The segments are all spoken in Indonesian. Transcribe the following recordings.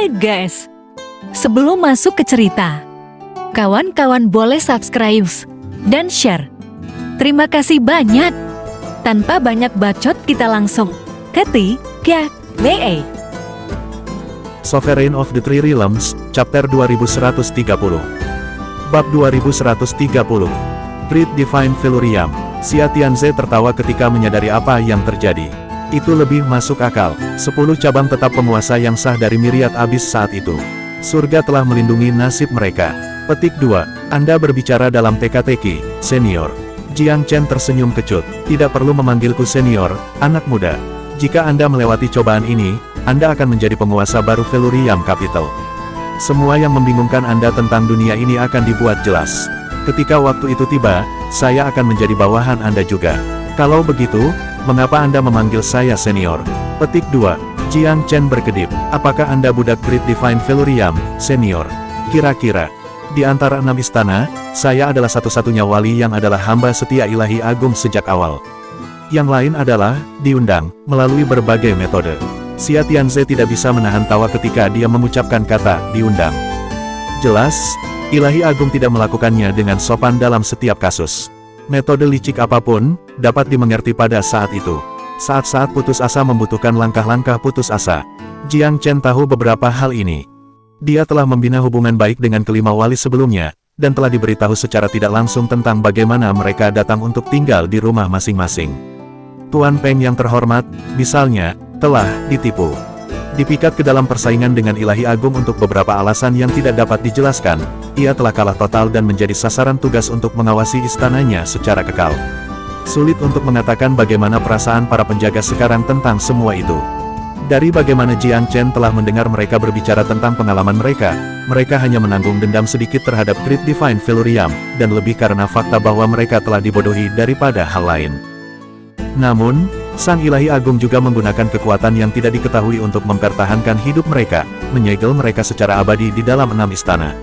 Oke guys, sebelum masuk ke cerita, kawan-kawan boleh subscribe dan share. Terima kasih banyak. Tanpa banyak bacot, kita langsung ke 3 Sovereign of the Three Realms, Chapter 2130. Bab 2130. Great Divine Felurium. Xia Tianze tertawa ketika menyadari apa yang terjadi. Itu lebih masuk akal. 10 cabang tetap penguasa yang sah dari Myriad Abyss saat itu. Surga telah melindungi nasib mereka. Petik 2. Anda berbicara dalam teka-teki, senior. Jiang Chen tersenyum kecut. Tidak perlu memanggilku senior, anak muda. Jika Anda melewati cobaan ini, Anda akan menjadi penguasa baru Felurium Capital. Semua yang membingungkan Anda tentang dunia ini akan dibuat jelas. Ketika waktu itu tiba, saya akan menjadi bawahan Anda juga. Kalau begitu, mengapa Anda memanggil saya senior? Petik 2. Jiang Chen berkedip. Apakah Anda budak Great Divine Felurium, senior? Kira-kira, di antara 6 istana, saya adalah satu-satunya wali yang adalah hamba setia Ilahi Agung sejak awal. Yang lain adalah diundang melalui berbagai metode. Xia Tianze tidak bisa menahan tawa ketika dia mengucapkan kata diundang. Jelas, Ilahi Agung tidak melakukannya dengan sopan dalam setiap kasus. Metode licik apapun dapat dimengerti pada saat itu. Saat-saat putus asa membutuhkan langkah-langkah putus asa. Jiang Chen tahu beberapa hal ini. Dia telah membina hubungan baik dengan kelima wali sebelumnya, dan telah diberitahu secara tidak langsung tentang bagaimana mereka datang untuk tinggal di rumah masing-masing. Tuan Peng yang terhormat, misalnya, telah ditipu. Dipikat ke dalam persaingan dengan Ilahi Agung untuk beberapa alasan yang tidak dapat dijelaskan, ia telah kalah total dan menjadi sasaran tugas untuk mengawasi istananya secara kekal. Sulit untuk mengatakan bagaimana perasaan para penjaga sekarang tentang semua itu. Dari bagaimana Jiang Chen telah mendengar mereka berbicara tentang pengalaman mereka, mereka hanya menanggung dendam sedikit terhadap Great Divine Felurium, dan lebih karena fakta bahwa mereka telah dibodohi daripada hal lain. Namun, Sang Ilahi Agung juga menggunakan kekuatan yang tidak diketahui untuk mempertahankan hidup mereka, menyegel mereka secara abadi di dalam 6 istana.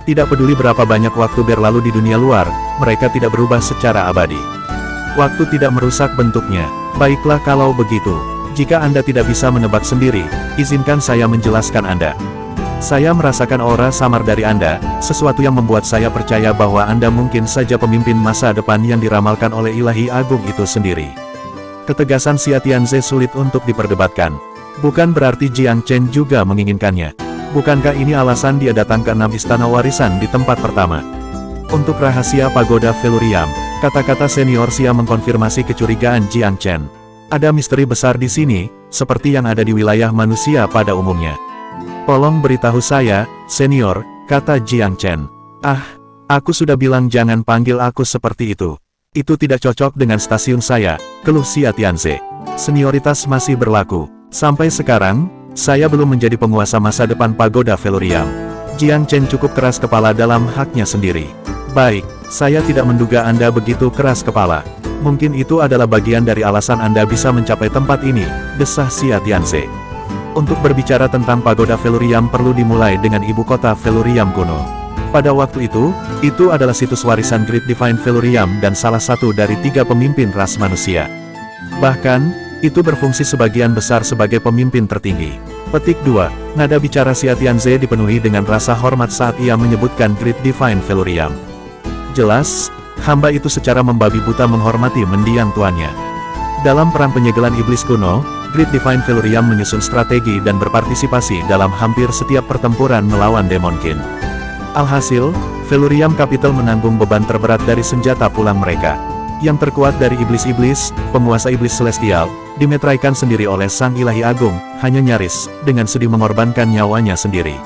Tidak peduli berapa banyak waktu berlalu di dunia luar, mereka tidak berubah secara abadi. Waktu tidak merusak bentuknya. Baiklah kalau begitu. Jika Anda tidak bisa menebak sendiri, izinkan saya menjelaskan Anda. Saya merasakan aura samar dari Anda, sesuatu yang membuat saya percaya bahwa Anda mungkin saja pemimpin masa depan yang diramalkan oleh Ilahi Agung itu sendiri. Ketegasan Xia Tianze sulit untuk diperdebatkan. Bukan berarti Jiang Chen juga menginginkannya. Bukankah ini alasan dia datang ke 6 istana warisan di tempat pertama? Untuk rahasia Pagoda Felurium, kata-kata senior Xia mengkonfirmasi kecurigaan Jiang Chen. Ada misteri besar di sini, seperti yang ada di wilayah manusia pada umumnya. Tolong beritahu saya, senior, kata Jiang Chen. Aku sudah bilang jangan panggil aku seperti itu. Itu tidak cocok dengan stasiun saya, keluh Xia Tianze. Senioritas masih berlaku. Sampai sekarang, saya belum menjadi penguasa masa depan Pagoda Felurium. Jiang Chen cukup keras kepala dalam haknya sendiri. Baik, saya tidak menduga Anda begitu keras kepala. Mungkin itu adalah bagian dari alasan Anda bisa mencapai tempat ini, desah Xia Tianze. Untuk berbicara tentang Pagoda Felurium perlu dimulai dengan ibu kota Felurium kuno. Pada waktu itu adalah situs warisan Great Divine Felurium dan salah satu dari 3 pemimpin ras manusia. Bahkan, itu berfungsi sebagian besar sebagai pemimpin tertinggi. Petik 2. Nada bicara Xia Tianze dipenuhi dengan rasa hormat saat ia menyebutkan Great Divine Felurium. Jelas, hamba itu secara membabi buta menghormati mendiang tuannya. Dalam perang penyegelan iblis kuno, Great Divine Felurium menyusun strategi dan berpartisipasi dalam hampir setiap pertempuran melawan Demonkin. Alhasil, Felurium Capital menanggung beban terberat dari senjata pulang mereka. Yang terkuat dari iblis-iblis, penguasa iblis celestial, dimetraikan sendiri oleh Sang Ilahi Agung, hanya nyaris, dengan sedih mengorbankan nyawanya sendiri.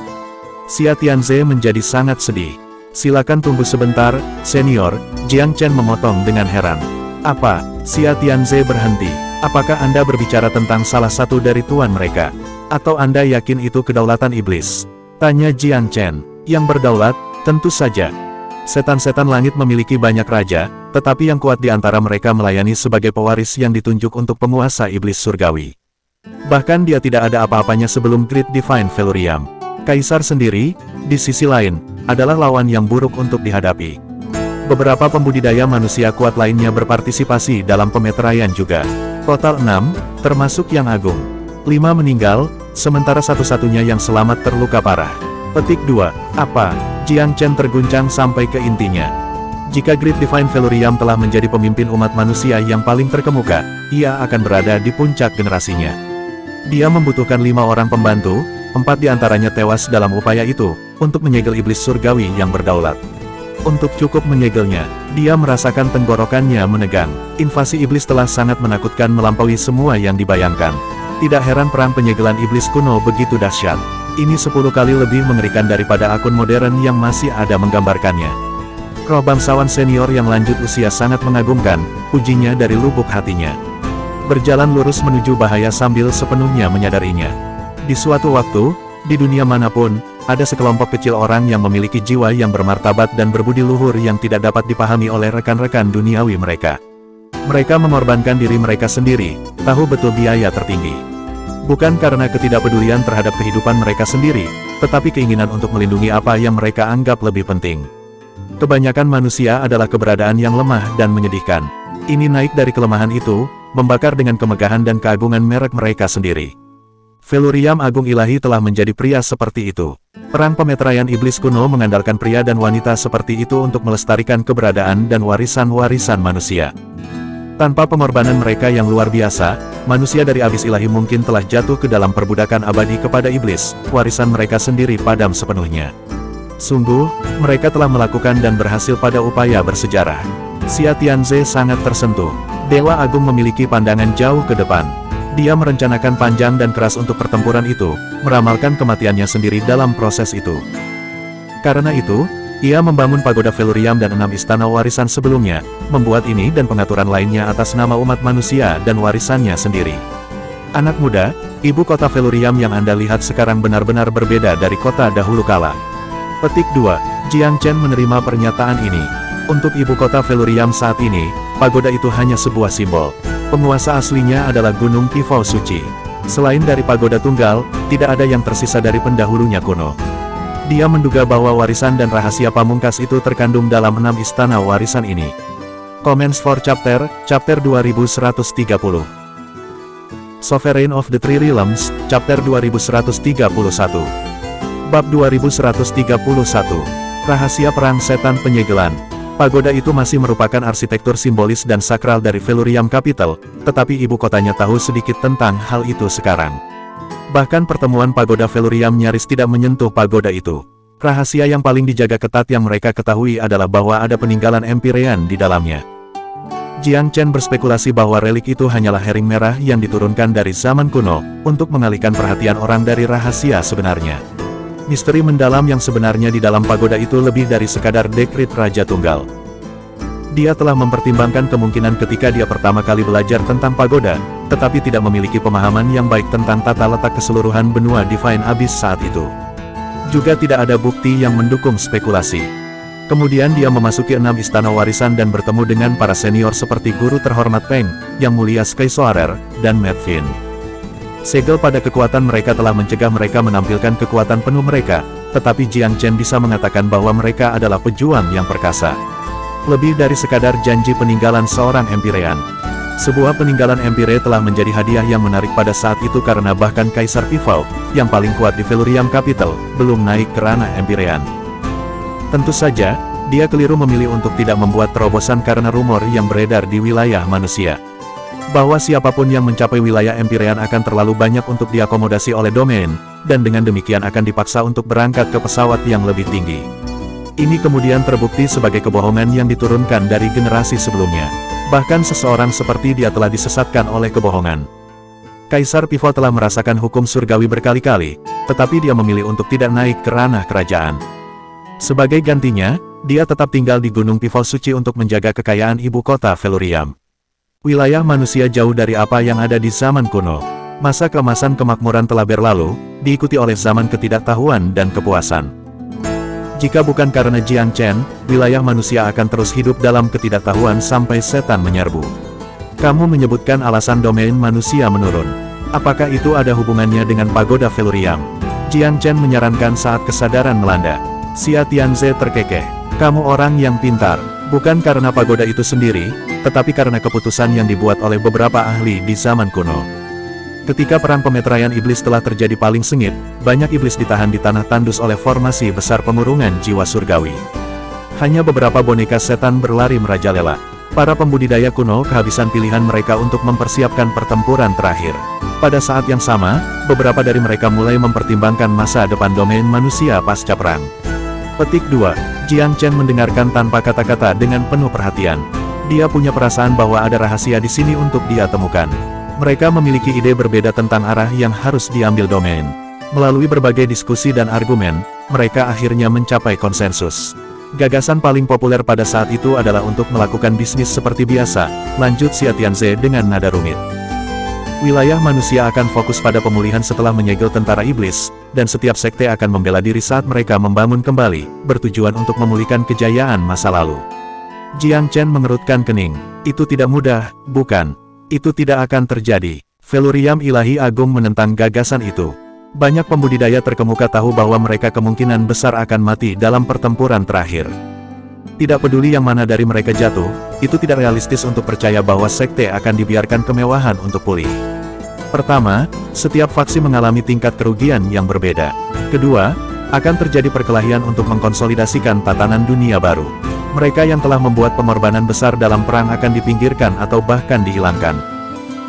Xia Tianze menjadi sangat sedih. Silakan tunggu sebentar, senior, Jiang Chen memotong dengan heran. Apa? Xia Tianze berhenti. Apakah Anda berbicara tentang salah satu dari tuan mereka? Atau Anda yakin itu kedaulatan iblis? Tanya Jiang Chen. Yang berdaulat, tentu saja. Setan-setan langit memiliki banyak raja, tetapi yang kuat di antara mereka melayani sebagai pewaris yang ditunjuk untuk penguasa iblis surgawi. Bahkan dia tidak ada apa-apanya sebelum Great Divine Felurium. Kaisar sendiri, di sisi lain, adalah lawan yang buruk untuk dihadapi. Beberapa pembudidaya manusia kuat lainnya berpartisipasi dalam pemeteraian juga. Total 6, termasuk yang agung. 5 meninggal, sementara satu-satunya yang selamat terluka parah. Petik 2. Apa? Jiang Chen terguncang sampai ke intinya. Jika Great Divine Velorium telah menjadi pemimpin umat manusia yang paling terkemuka, ia akan berada di puncak generasinya. Dia membutuhkan 5 orang pembantu, 4 diantaranya tewas dalam upaya itu, untuk menyegel iblis surgawi yang berdaulat. Untuk cukup menyegelnya, dia merasakan tenggorokannya menegang. Invasi iblis telah sangat menakutkan melampaui semua yang dibayangkan. Tidak heran perang penyegelan iblis kuno begitu dahsyat. Ini 10 kali lebih mengerikan daripada akun modern yang masih ada menggambarkannya. Roh bangsawan senior yang lanjut usia sangat mengagumkan, pujinya dari lubuk hatinya. Berjalan lurus menuju bahaya sambil sepenuhnya menyadarinya. Di suatu waktu, di dunia manapun, ada sekelompok kecil orang yang memiliki jiwa yang bermartabat dan berbudi luhur yang tidak dapat dipahami oleh rekan-rekan duniawi mereka. Mereka mengorbankan diri mereka sendiri, tahu betul biaya tertinggi. Bukan karena ketidakpedulian terhadap kehidupan mereka sendiri, tetapi keinginan untuk melindungi apa yang mereka anggap lebih penting. Kebanyakan manusia adalah keberadaan yang lemah dan menyedihkan. Ini naik dari kelemahan itu, membakar dengan kemegahan dan keagungan merek mereka sendiri. Velorium Agung Ilahi telah menjadi pria seperti itu. Perang pemeteraian iblis kuno mengandalkan pria dan wanita seperti itu untuk melestarikan keberadaan dan warisan-warisan manusia. Tanpa pengorbanan mereka yang luar biasa, manusia dari abis ilahi mungkin telah jatuh ke dalam perbudakan abadi kepada iblis, warisan mereka sendiri padam sepenuhnya. Sungguh, mereka telah melakukan dan berhasil pada upaya bersejarah. Xia Tianze sangat tersentuh. Dewa Agung memiliki pandangan jauh ke depan. Dia merencanakan panjang dan keras untuk pertempuran itu, meramalkan kematiannya sendiri dalam proses itu. Karena itu, ia membangun pagoda Velorium dan 6 istana warisan sebelumnya, membuat ini dan pengaturan lainnya atas nama umat manusia dan warisannya sendiri. Anak muda, ibu kota Velorium yang Anda lihat sekarang benar-benar berbeda dari kota dahulu kala. Petik 2. Jiang Chen menerima pernyataan ini. Untuk ibu kota Velorium saat ini, pagoda itu hanya sebuah simbol. Penguasa aslinya adalah Gunung Pifau Suci. Selain dari pagoda tunggal, tidak ada yang tersisa dari pendahulunya kuno. Dia menduga bahwa warisan dan rahasia pamungkas itu terkandung dalam 6 istana warisan ini. Comments for Chapter 2130. Sovereign of the Three Realms, Chapter 2131. Bab 2131. Rahasia Perang Setan Penyegelan. Pagoda itu masih merupakan arsitektur simbolis dan sakral dari Velorium Capital, tetapi ibu kotanya tahu sedikit tentang hal itu sekarang. Bahkan pertemuan pagoda Velorium nyaris tidak menyentuh pagoda itu. Rahasia yang paling dijaga ketat yang mereka ketahui adalah bahwa ada peninggalan Empyrean di dalamnya. Jiang Chen berspekulasi bahwa relik itu hanyalah herring merah yang diturunkan dari zaman kuno, untuk mengalihkan perhatian orang dari rahasia sebenarnya. Misteri mendalam yang sebenarnya di dalam pagoda itu lebih dari sekadar dekrit Raja Tunggal. Dia telah mempertimbangkan kemungkinan ketika dia pertama kali belajar tentang pagoda, tetapi tidak memiliki pemahaman yang baik tentang tata letak keseluruhan benua Divine Abyss saat itu. Juga tidak ada bukti yang mendukung spekulasi. Kemudian dia memasuki 6 istana warisan dan bertemu dengan para senior seperti guru terhormat Peng, Yang Mulia Sky Soarer, dan Matt Finn. Segel pada kekuatan mereka telah mencegah mereka menampilkan kekuatan penuh mereka, tetapi Jiang Chen bisa mengatakan bahwa mereka adalah pejuang yang perkasa. Lebih dari sekadar janji peninggalan seorang Empyrean. Sebuah peninggalan Empyre telah menjadi hadiah yang menarik pada saat itu karena bahkan Kaisar Pifau, yang paling kuat di Velorium Capital, belum naik ke ranah Empyrean. Tentu saja, dia keliru memilih untuk tidak membuat terobosan karena rumor yang beredar di wilayah manusia. Bahwa siapapun yang mencapai wilayah Empyrean akan terlalu banyak untuk diakomodasi oleh domain, dan dengan demikian akan dipaksa untuk berangkat ke pesawat yang lebih tinggi. Ini kemudian terbukti sebagai kebohongan yang diturunkan dari generasi sebelumnya. Bahkan seseorang seperti dia telah disesatkan oleh kebohongan. Kaisar Pifau telah merasakan hukum surgawi berkali-kali, tetapi dia memilih untuk tidak naik ke ranah kerajaan. Sebagai gantinya, dia tetap tinggal di Gunung Pifau Suci untuk menjaga kekayaan ibu kota Velorium. Wilayah manusia jauh dari apa yang ada di zaman kuno. Masa keemasan kemakmuran telah berlalu, diikuti oleh zaman ketidaktahuan dan kepuasan. Jika bukan karena Jiang Chen, wilayah manusia akan terus hidup dalam ketidaktahuan sampai setan menyerbu. Kamu menyebutkan alasan domain manusia menurun. Apakah itu ada hubungannya dengan pagoda Velorium? Jiang Chen menyarankan saat kesadaran melanda. Xia Tianze terkekeh. Kamu orang yang pintar, bukan karena pagoda itu sendiri, tetapi karena keputusan yang dibuat oleh beberapa ahli di zaman kuno. Ketika perang pemeteraian iblis telah terjadi paling sengit, banyak iblis ditahan di tanah tandus oleh formasi besar pengurungan jiwa surgawi. Hanya beberapa boneka setan berlari merajalela. Para pembudidaya kuno kehabisan pilihan mereka untuk mempersiapkan pertempuran terakhir. Pada saat yang sama, beberapa dari mereka mulai mempertimbangkan masa depan domain manusia pasca perang. Petik 2. Jiang Chen mendengarkan tanpa kata-kata dengan penuh perhatian. Dia punya perasaan bahwa ada rahasia di sini untuk dia temukan. Mereka memiliki ide berbeda tentang arah yang harus diambil domain. Melalui berbagai diskusi dan argumen, mereka akhirnya mencapai konsensus. Gagasan paling populer pada saat itu adalah untuk melakukan bisnis seperti biasa, lanjut Xia Tianze dengan nada rumit. Wilayah manusia akan fokus pada pemulihan setelah menyegel tentara iblis, dan setiap sekte akan membela diri saat mereka membangun kembali, bertujuan untuk memulihkan kejayaan masa lalu. Jiang Chen mengerutkan kening. Itu tidak mudah, bukan? Itu tidak akan terjadi. Veluriam Ilahi Agung menentang gagasan itu. Banyak pembudidaya terkemuka tahu bahwa mereka kemungkinan besar akan mati dalam pertempuran terakhir. Tidak peduli yang mana dari mereka jatuh, itu tidak realistis untuk percaya bahwa sekte akan dibiarkan kemewahan untuk pulih. Pertama, setiap faksi mengalami tingkat kerugian yang berbeda. Kedua, akan terjadi perkelahian untuk mengkonsolidasikan tatanan dunia baru. Mereka yang telah membuat pengorbanan besar dalam perang akan dipinggirkan atau bahkan dihilangkan.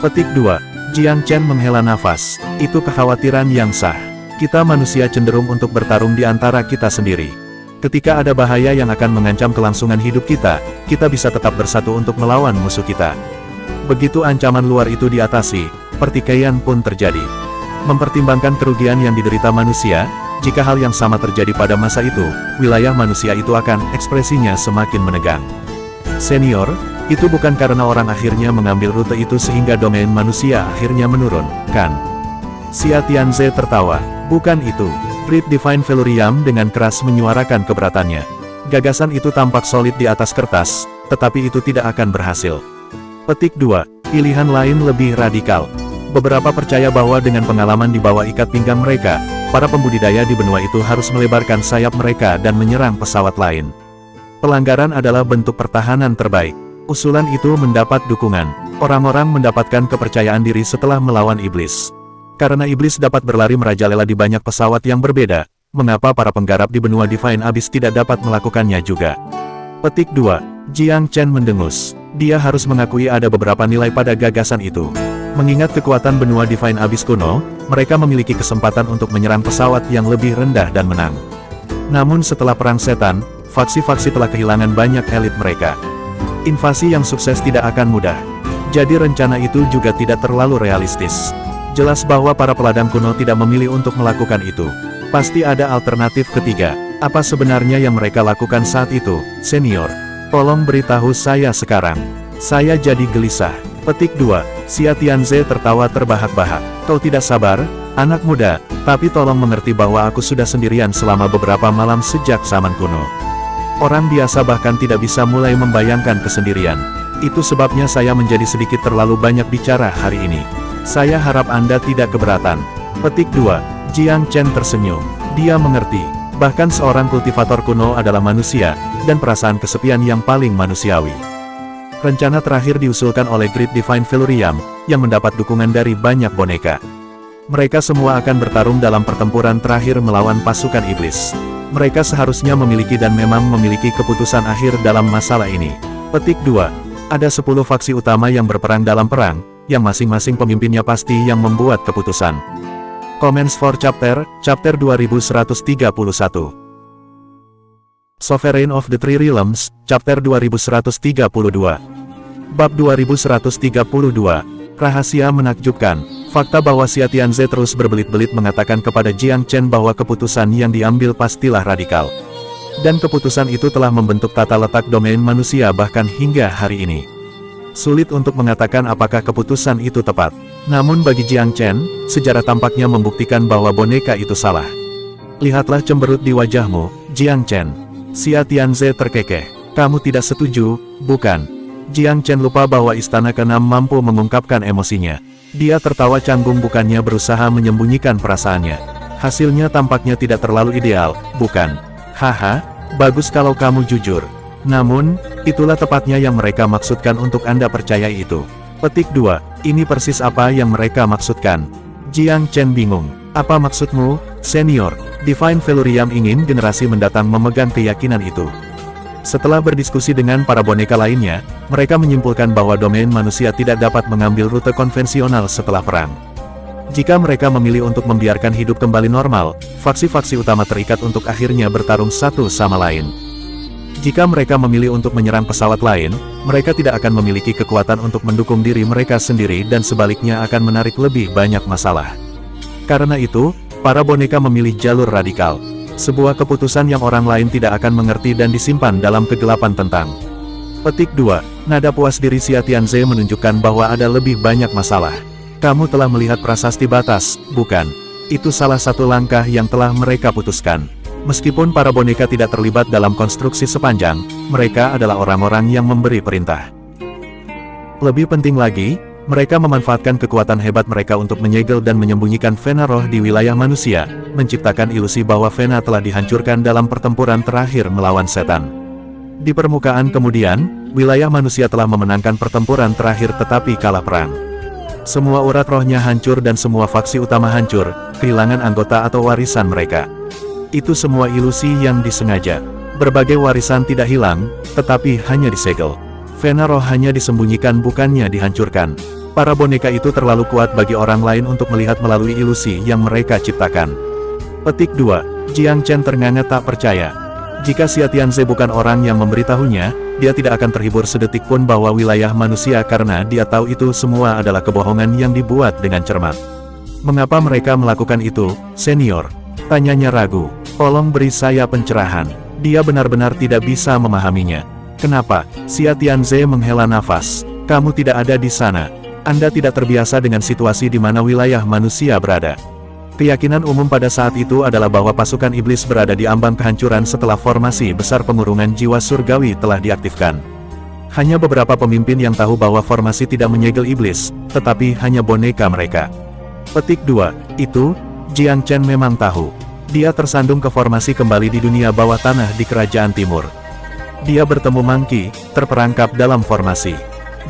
Petik 2. Jiang Chen menghela nafas. Itu kekhawatiran yang sah. Kita manusia cenderung untuk bertarung di antara kita sendiri. Ketika ada bahaya yang akan mengancam kelangsungan hidup kita bisa tetap bersatu untuk melawan musuh kita. Begitu ancaman luar itu diatasi, pertikaian pun terjadi. Mempertimbangkan kerugian yang diderita manusia, jika hal yang sama terjadi pada masa itu, wilayah manusia itu akan ekspresinya semakin menegang. Senior, itu bukan karena orang akhirnya mengambil rute itu sehingga domain manusia akhirnya menurun, kan? Xia Tianze tertawa. Bukan itu. Great Divine Veluriam dengan keras menyuarakan keberatannya. Gagasan itu tampak solid di atas kertas, tetapi itu tidak akan berhasil. Petik 2. Pilihan lain lebih radikal. Beberapa percaya bahwa dengan pengalaman di bawah ikat pinggang mereka, para pembudidaya di benua itu harus melebarkan sayap mereka dan menyerang pesawat lain. Pelanggaran adalah bentuk pertahanan terbaik. Usulan itu mendapat dukungan. Orang-orang mendapatkan kepercayaan diri setelah melawan iblis. Karena iblis dapat berlari merajalela di banyak pesawat yang berbeda, mengapa para penggarap di benua Divine Abyss tidak dapat melakukannya juga? Petik 2. Jiang Chen mendengus. Dia harus mengakui ada beberapa nilai pada gagasan itu. Mengingat kekuatan benua Divine Abyss kuno, mereka memiliki kesempatan untuk menyerang pesawat yang lebih rendah dan menang. Namun setelah perang setan, faksi-faksi telah kehilangan banyak elit mereka. Invasi yang sukses tidak akan mudah. Jadi rencana itu juga tidak terlalu realistis. Jelas bahwa para peladang kuno tidak memilih untuk melakukan itu. Pasti ada alternatif ketiga. Apa sebenarnya yang mereka lakukan saat itu, senior? Tolong beritahu saya sekarang. Saya jadi gelisah. Petik 2. Xia Tianze tertawa terbahak-bahak. Kau tidak sabar, anak muda, tapi tolong mengerti bahwa aku sudah sendirian selama beberapa malam sejak zaman kuno. Orang biasa bahkan tidak bisa mulai membayangkan kesendirian. Itu sebabnya saya menjadi sedikit terlalu banyak bicara hari ini. Saya harap Anda tidak keberatan. Petik 2. Jiang Chen tersenyum. Dia mengerti. Bahkan seorang kultivator kuno adalah manusia, dan perasaan kesepian yang paling manusiawi. Rencana terakhir diusulkan oleh Great Divine Veluriam, yang mendapat dukungan dari banyak boneka. Mereka semua akan bertarung dalam pertempuran terakhir melawan pasukan iblis. Mereka seharusnya memiliki dan memang memiliki keputusan akhir dalam masalah ini. Petik 2. Ada 10 faksi utama yang berperang dalam perang, yang masing-masing pemimpinnya pasti yang membuat keputusan. Comments for Chapter 2131. Sovereign of the Three Realms, Chapter 2132. Bab 2132. Rahasia menakjubkan. Fakta bahwa Xia Tianze terus berbelit-belit mengatakan kepada Jiang Chen bahwa keputusan yang diambil pastilah radikal. Dan keputusan itu telah membentuk tata letak domain manusia bahkan hingga hari ini. Sulit untuk mengatakan apakah keputusan itu tepat. Namun bagi Jiang Chen, sejarah tampaknya membuktikan bahwa boneka itu salah. Lihatlah cemberut di wajahmu, Jiang Chen. Xia Tianze terkekeh. Kamu tidak setuju, bukan? Jiang Chen lupa bahwa istana ke-6 mampu mengungkapkan emosinya. Dia tertawa canggung bukannya berusaha menyembunyikan perasaannya. Hasilnya tampaknya tidak terlalu ideal, bukan? Haha, bagus kalau kamu jujur. Namun, itulah tepatnya yang mereka maksudkan untuk Anda percayai itu. Petik 2. Ini persis apa yang mereka maksudkan. Jiang Chen bingung. Apa maksudmu, senior? Divine Velurium ingin generasi mendatang memegang keyakinan itu. Setelah berdiskusi dengan para boneka lainnya, mereka menyimpulkan bahwa domain manusia tidak dapat mengambil rute konvensional setelah perang. Jika mereka memilih untuk membiarkan hidup kembali normal, faksi-faksi utama terikat untuk akhirnya bertarung satu sama lain. Jika mereka memilih untuk menyerang pesawat lain, mereka tidak akan memiliki kekuatan untuk mendukung diri mereka sendiri dan sebaliknya akan menarik lebih banyak masalah. Karena itu, para boneka memilih jalur radikal. Sebuah keputusan yang orang lain tidak akan mengerti dan disimpan dalam kegelapan tentang. Petik 2. Nada puas diri Xia Tianze menunjukkan bahwa ada lebih banyak masalah. Kamu telah melihat prasasti batas, bukan? Itu salah satu langkah yang telah mereka putuskan. Meskipun para boneka tidak terlibat dalam konstruksi sepanjang, mereka adalah orang-orang yang memberi perintah. Lebih penting lagi, mereka memanfaatkan kekuatan hebat mereka untuk menyegel dan menyembunyikan Vena roh di wilayah manusia, menciptakan ilusi bahwa Vena telah dihancurkan dalam pertempuran terakhir melawan setan. Di permukaan kemudian, wilayah manusia telah memenangkan pertempuran terakhir tetapi kalah perang. Semua urat rohnya hancur dan semua faksi utama hancur, kehilangan anggota atau warisan mereka. Itu semua ilusi yang disengaja. Berbagai warisan tidak hilang, tetapi hanya disegel. Vena roh hanya disembunyikan bukannya dihancurkan. Para boneka itu terlalu kuat bagi orang lain untuk melihat melalui ilusi yang mereka ciptakan. Petik 2. Jiang Chen ternganga tak percaya. Jika Xia Tianze bukan orang yang memberitahunya, dia tidak akan terhibur sedetik pun bahwa wilayah manusia karena dia tahu itu semua adalah kebohongan yang dibuat dengan cermat. Mengapa mereka melakukan itu, senior? Tanyanya ragu. Tolong beri saya pencerahan. Dia benar-benar tidak bisa memahaminya. Kenapa? Xia Tianze menghela nafas. Kamu tidak ada di sana. Anda tidak terbiasa dengan situasi di mana wilayah manusia berada. Keyakinan umum pada saat itu adalah bahwa pasukan iblis berada di ambang kehancuran setelah formasi besar pengurungan jiwa surgawi telah diaktifkan. Hanya beberapa pemimpin yang tahu bahwa formasi tidak menyegel iblis, tetapi hanya boneka mereka. Petik 2. Itu, Jiang Chen memang tahu. Dia tersandung ke formasi kembali di dunia bawah tanah di Kerajaan Timur. Dia bertemu Monkey, terperangkap dalam formasi.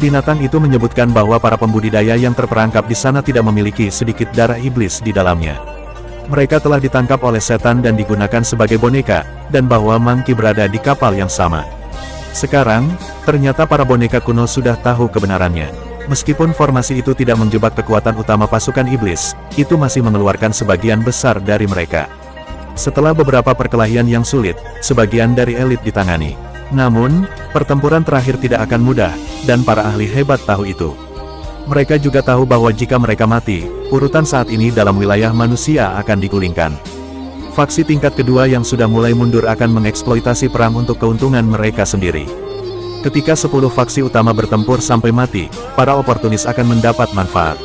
Binatang itu menyebutkan bahwa para pembudidaya yang terperangkap di sana tidak memiliki sedikit darah iblis di dalamnya. Mereka telah ditangkap oleh setan dan digunakan sebagai boneka, dan bahwa Monkey berada di kapal yang sama. Sekarang, ternyata para boneka kuno sudah tahu kebenarannya. Meskipun formasi itu tidak menjebak kekuatan utama pasukan iblis, itu masih mengeluarkan sebagian besar dari mereka. Setelah beberapa perkelahian yang sulit, sebagian dari elit ditangani. Namun, pertempuran terakhir tidak akan mudah, dan para ahli hebat tahu itu. Mereka juga tahu bahwa jika mereka mati, urutan saat ini dalam wilayah manusia akan digulingkan. Faksi tingkat kedua yang sudah mulai mundur akan mengeksploitasi perang untuk keuntungan mereka sendiri. Ketika 10 faksi utama bertempur sampai mati, para oportunis akan mendapat manfaat.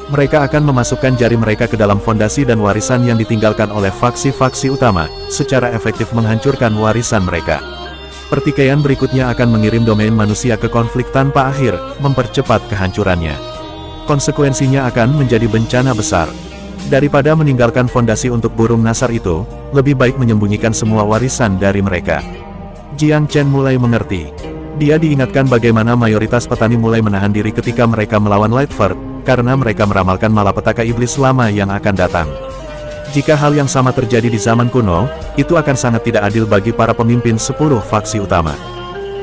Mereka akan memasukkan jari mereka ke dalam fondasi dan warisan yang ditinggalkan oleh faksi-faksi utama, secara efektif menghancurkan warisan mereka. Pertikaian berikutnya akan mengirim domain manusia ke konflik tanpa akhir, mempercepat kehancurannya. Konsekuensinya akan menjadi bencana besar. Daripada meninggalkan fondasi untuk burung nasar itu, lebih baik menyembunyikan semua warisan dari mereka. Jiang Chen mulai mengerti. Dia diingatkan bagaimana mayoritas petani mulai menahan diri ketika mereka melawan Lightford, karena mereka meramalkan malapetaka iblis lama yang akan datang. Jika hal yang sama terjadi di zaman kuno, itu akan sangat tidak adil bagi para pemimpin 10 faksi utama.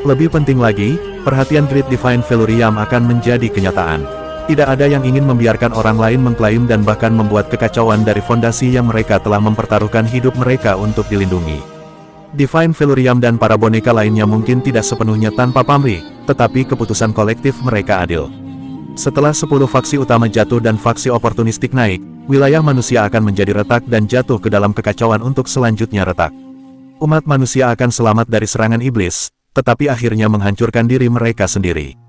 Lebih penting lagi, perhatian Great Divine Velurium akan menjadi kenyataan. Tidak ada yang ingin membiarkan orang lain mengklaim dan bahkan membuat kekacauan dari fondasi yang mereka telah mempertaruhkan hidup mereka untuk dilindungi. Divine Velurium dan para boneka lainnya mungkin tidak sepenuhnya tanpa pamrih, tetapi keputusan kolektif mereka adil. Setelah 10 faksi utama jatuh dan faksi oportunistik naik, wilayah manusia akan menjadi retak dan jatuh ke dalam kekacauan untuk selanjutnya retak. Umat manusia akan selamat dari serangan iblis, tetapi akhirnya menghancurkan diri mereka sendiri.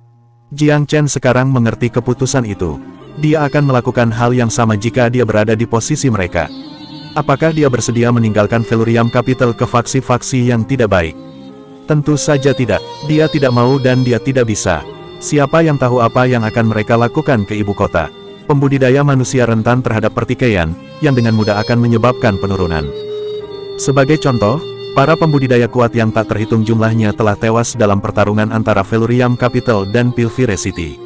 Jiang Chen sekarang mengerti keputusan itu. Dia akan melakukan hal yang sama jika dia berada di posisi mereka. Apakah dia bersedia meninggalkan Velurium Capital ke faksi-faksi yang tidak baik? Tentu saja tidak. Dia tidak mau dan dia tidak bisa. Siapa yang tahu apa yang akan mereka lakukan ke ibu kota? Pembudidaya manusia rentan terhadap pertikaian, yang dengan mudah akan menyebabkan penurunan. Sebagai contoh, para pembudidaya kuat yang tak terhitung jumlahnya telah tewas dalam pertarungan antara Velurium Capital dan Pilvire City.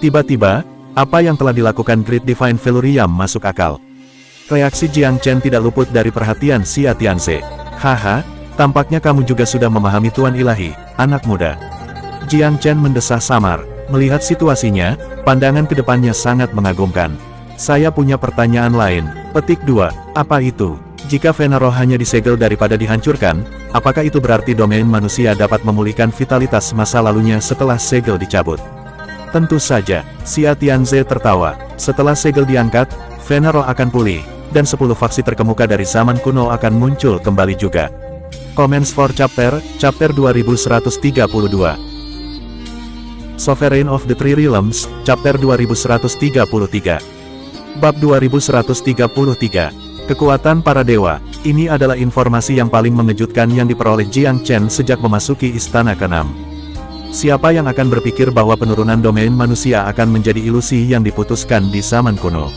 Tiba-tiba, Apa yang telah dilakukan Great Divine Felurium masuk akal. Reaksi Jiang Chen tidak luput dari perhatian Xia Tianze. Haha, tampaknya kamu juga sudah memahami Tuan Ilahi, anak muda. Jiang Chen mendesah samar. Melihat situasinya, pandangan ke depannya sangat mengagumkan. Saya punya pertanyaan lain. Petik 2, apa itu? Jika Veneroh hanya disegel daripada dihancurkan, apakah itu berarti domain manusia dapat memulihkan vitalitas masa lalunya setelah segel dicabut? Tentu saja, Xia Tianze tertawa. Setelah segel diangkat, Veneroh akan pulih, dan 10 faksi terkemuka dari zaman kuno akan muncul kembali juga. Comments for Chapter 2132. Sovereign of the Three Realms, Chapter 2133. Bab 2133. Kekuatan para dewa. Ini adalah informasi yang paling mengejutkan yang diperoleh Jiang Chen sejak memasuki Istana ke-6. Siapa yang akan berpikir bahwa penurunan domain manusia akan menjadi ilusi yang diputuskan di zaman kuno?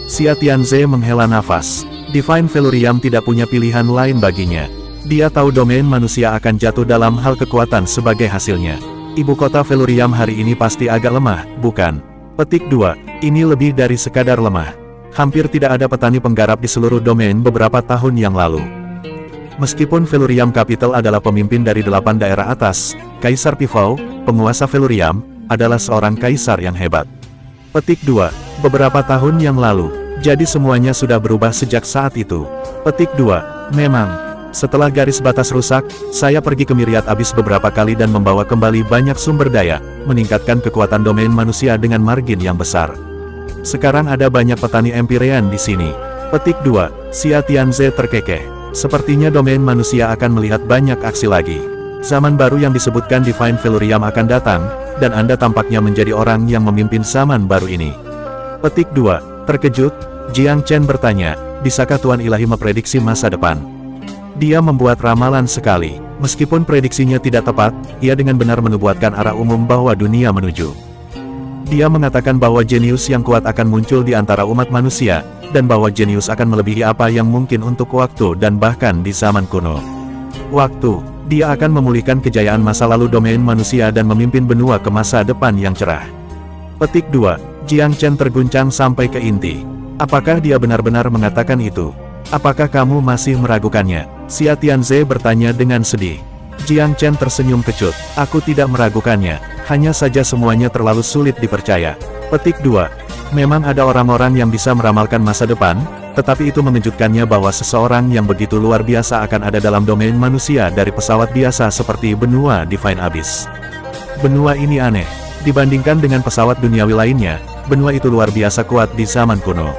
Xia Tianze menghela nafas. Divine Felurium tidak punya pilihan lain baginya. Dia tahu domain manusia akan jatuh dalam hal kekuatan sebagai hasilnya. Ibu kota Felurium hari ini pasti agak lemah, bukan? Petik 2, ini lebih dari sekadar lemah. Hampir tidak ada petani penggarap di seluruh domain beberapa tahun yang lalu. Meskipun Felurium Capital adalah pemimpin dari 8 daerah atas, Kaisar Pifou, penguasa Felurium, adalah seorang kaisar yang hebat. Petik 2, beberapa tahun yang lalu, jadi semuanya sudah berubah sejak saat itu. Petik 2, memang. Setelah garis batas rusak, saya pergi ke Myriad Abyss beberapa kali dan membawa kembali banyak sumber daya, meningkatkan kekuatan domain manusia dengan margin yang besar. Sekarang ada banyak petani Empyrean di sini. Petik 2, Xia Tianze terkekeh. Sepertinya domain manusia akan melihat banyak aksi lagi. Zaman baru yang disebutkan Divine Felurium akan datang, dan Anda tampaknya menjadi orang yang memimpin zaman baru ini. Petik 2, terkejut, Jiang Chen bertanya, bisakah Tuan Ilahi memprediksi masa depan? Dia membuat ramalan sekali. Meskipun prediksinya tidak tepat, ia dengan benar menubuatkan arah umum bahwa dunia menuju. Dia mengatakan bahwa jenius yang kuat akan muncul di antara umat manusia, dan bahwa jenius akan melebihi apa yang mungkin untuk waktu dan bahkan di zaman kuno. Waktu, dia akan memulihkan kejayaan masa lalu domain manusia dan memimpin benua ke masa depan yang cerah. Petik 2, Jiang Chen terguncang sampai ke inti. Apakah dia benar-benar mengatakan itu? Apakah kamu masih meragukannya? Xia Tianze bertanya dengan sedih. Jiang Chen tersenyum kecut. Aku tidak meragukannya, hanya saja semuanya terlalu sulit dipercaya. Petik 2, memang ada orang-orang yang bisa meramalkan masa depan, tetapi itu mengejutkannya bahwa seseorang yang begitu luar biasa akan ada dalam domain manusia dari pesawat biasa seperti benua Divine Abyss. Benua ini aneh. Dibandingkan dengan pesawat duniawi lainnya, benua itu luar biasa kuat di zaman kuno.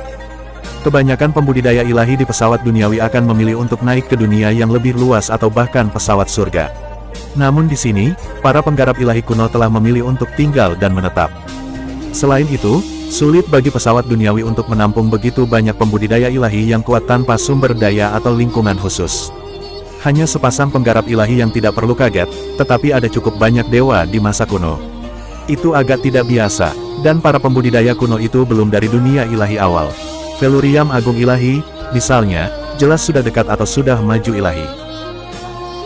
Kebanyakan pembudidaya ilahi di pesawat duniawi akan memilih untuk naik ke dunia yang lebih luas atau bahkan pesawat surga. Namun di sini, para penggarap ilahi kuno telah memilih untuk tinggal dan menetap. Selain itu, sulit bagi pesawat duniawi untuk menampung begitu banyak pembudidaya ilahi yang kuat tanpa sumber daya atau lingkungan khusus. Hanya sepasang penggarap ilahi yang tidak perlu kaget, tetapi ada cukup banyak dewa di masa kuno. Itu agak tidak biasa, dan para pembudidaya kuno itu belum dari dunia ilahi awal. Felurium Agung Ilahi, misalnya, jelas sudah dekat atau sudah maju ilahi.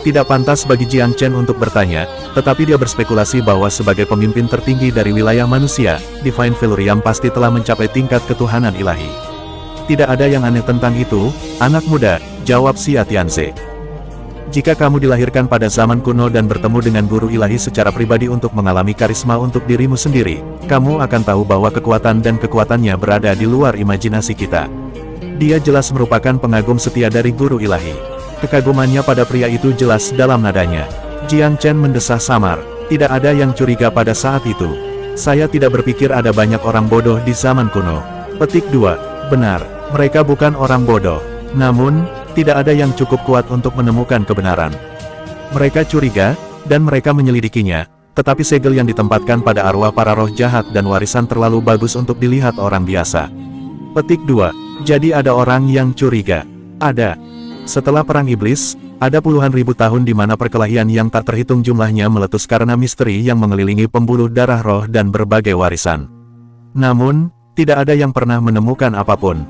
Tidak pantas bagi Jiang Chen untuk bertanya, tetapi dia berspekulasi bahwa sebagai pemimpin tertinggi dari wilayah manusia, Divine Felurium pasti telah mencapai tingkat ketuhanan ilahi. Tidak ada yang aneh tentang itu, anak muda, jawab Xia Tianze. Jika kamu dilahirkan pada zaman kuno dan bertemu dengan guru ilahi secara pribadi untuk mengalami karisma untuk dirimu sendiri, kamu akan tahu bahwa kekuatan dan kekuatannya berada di luar imajinasi kita. Dia jelas merupakan pengagum setia dari guru ilahi. Kekagumannya pada pria itu jelas dalam nadanya. Jiang Chen mendesah samar. Tidak ada yang curiga pada saat itu. Saya tidak berpikir ada banyak orang bodoh di zaman kuno. Petik 2, benar, mereka bukan orang bodoh. Namun, tidak ada yang cukup kuat untuk menemukan kebenaran. Mereka curiga, dan mereka menyelidikinya, tetapi segel yang ditempatkan pada arwah para roh jahat dan warisan terlalu bagus untuk dilihat orang biasa. Petik 2, jadi ada orang yang curiga. Ada. Setelah Perang Iblis, ada puluhan ribu tahun di mana perkelahian yang tak terhitung jumlahnya meletus karena misteri yang mengelilingi pembuluh darah roh dan berbagai warisan. Namun, tidak ada yang pernah menemukan apapun.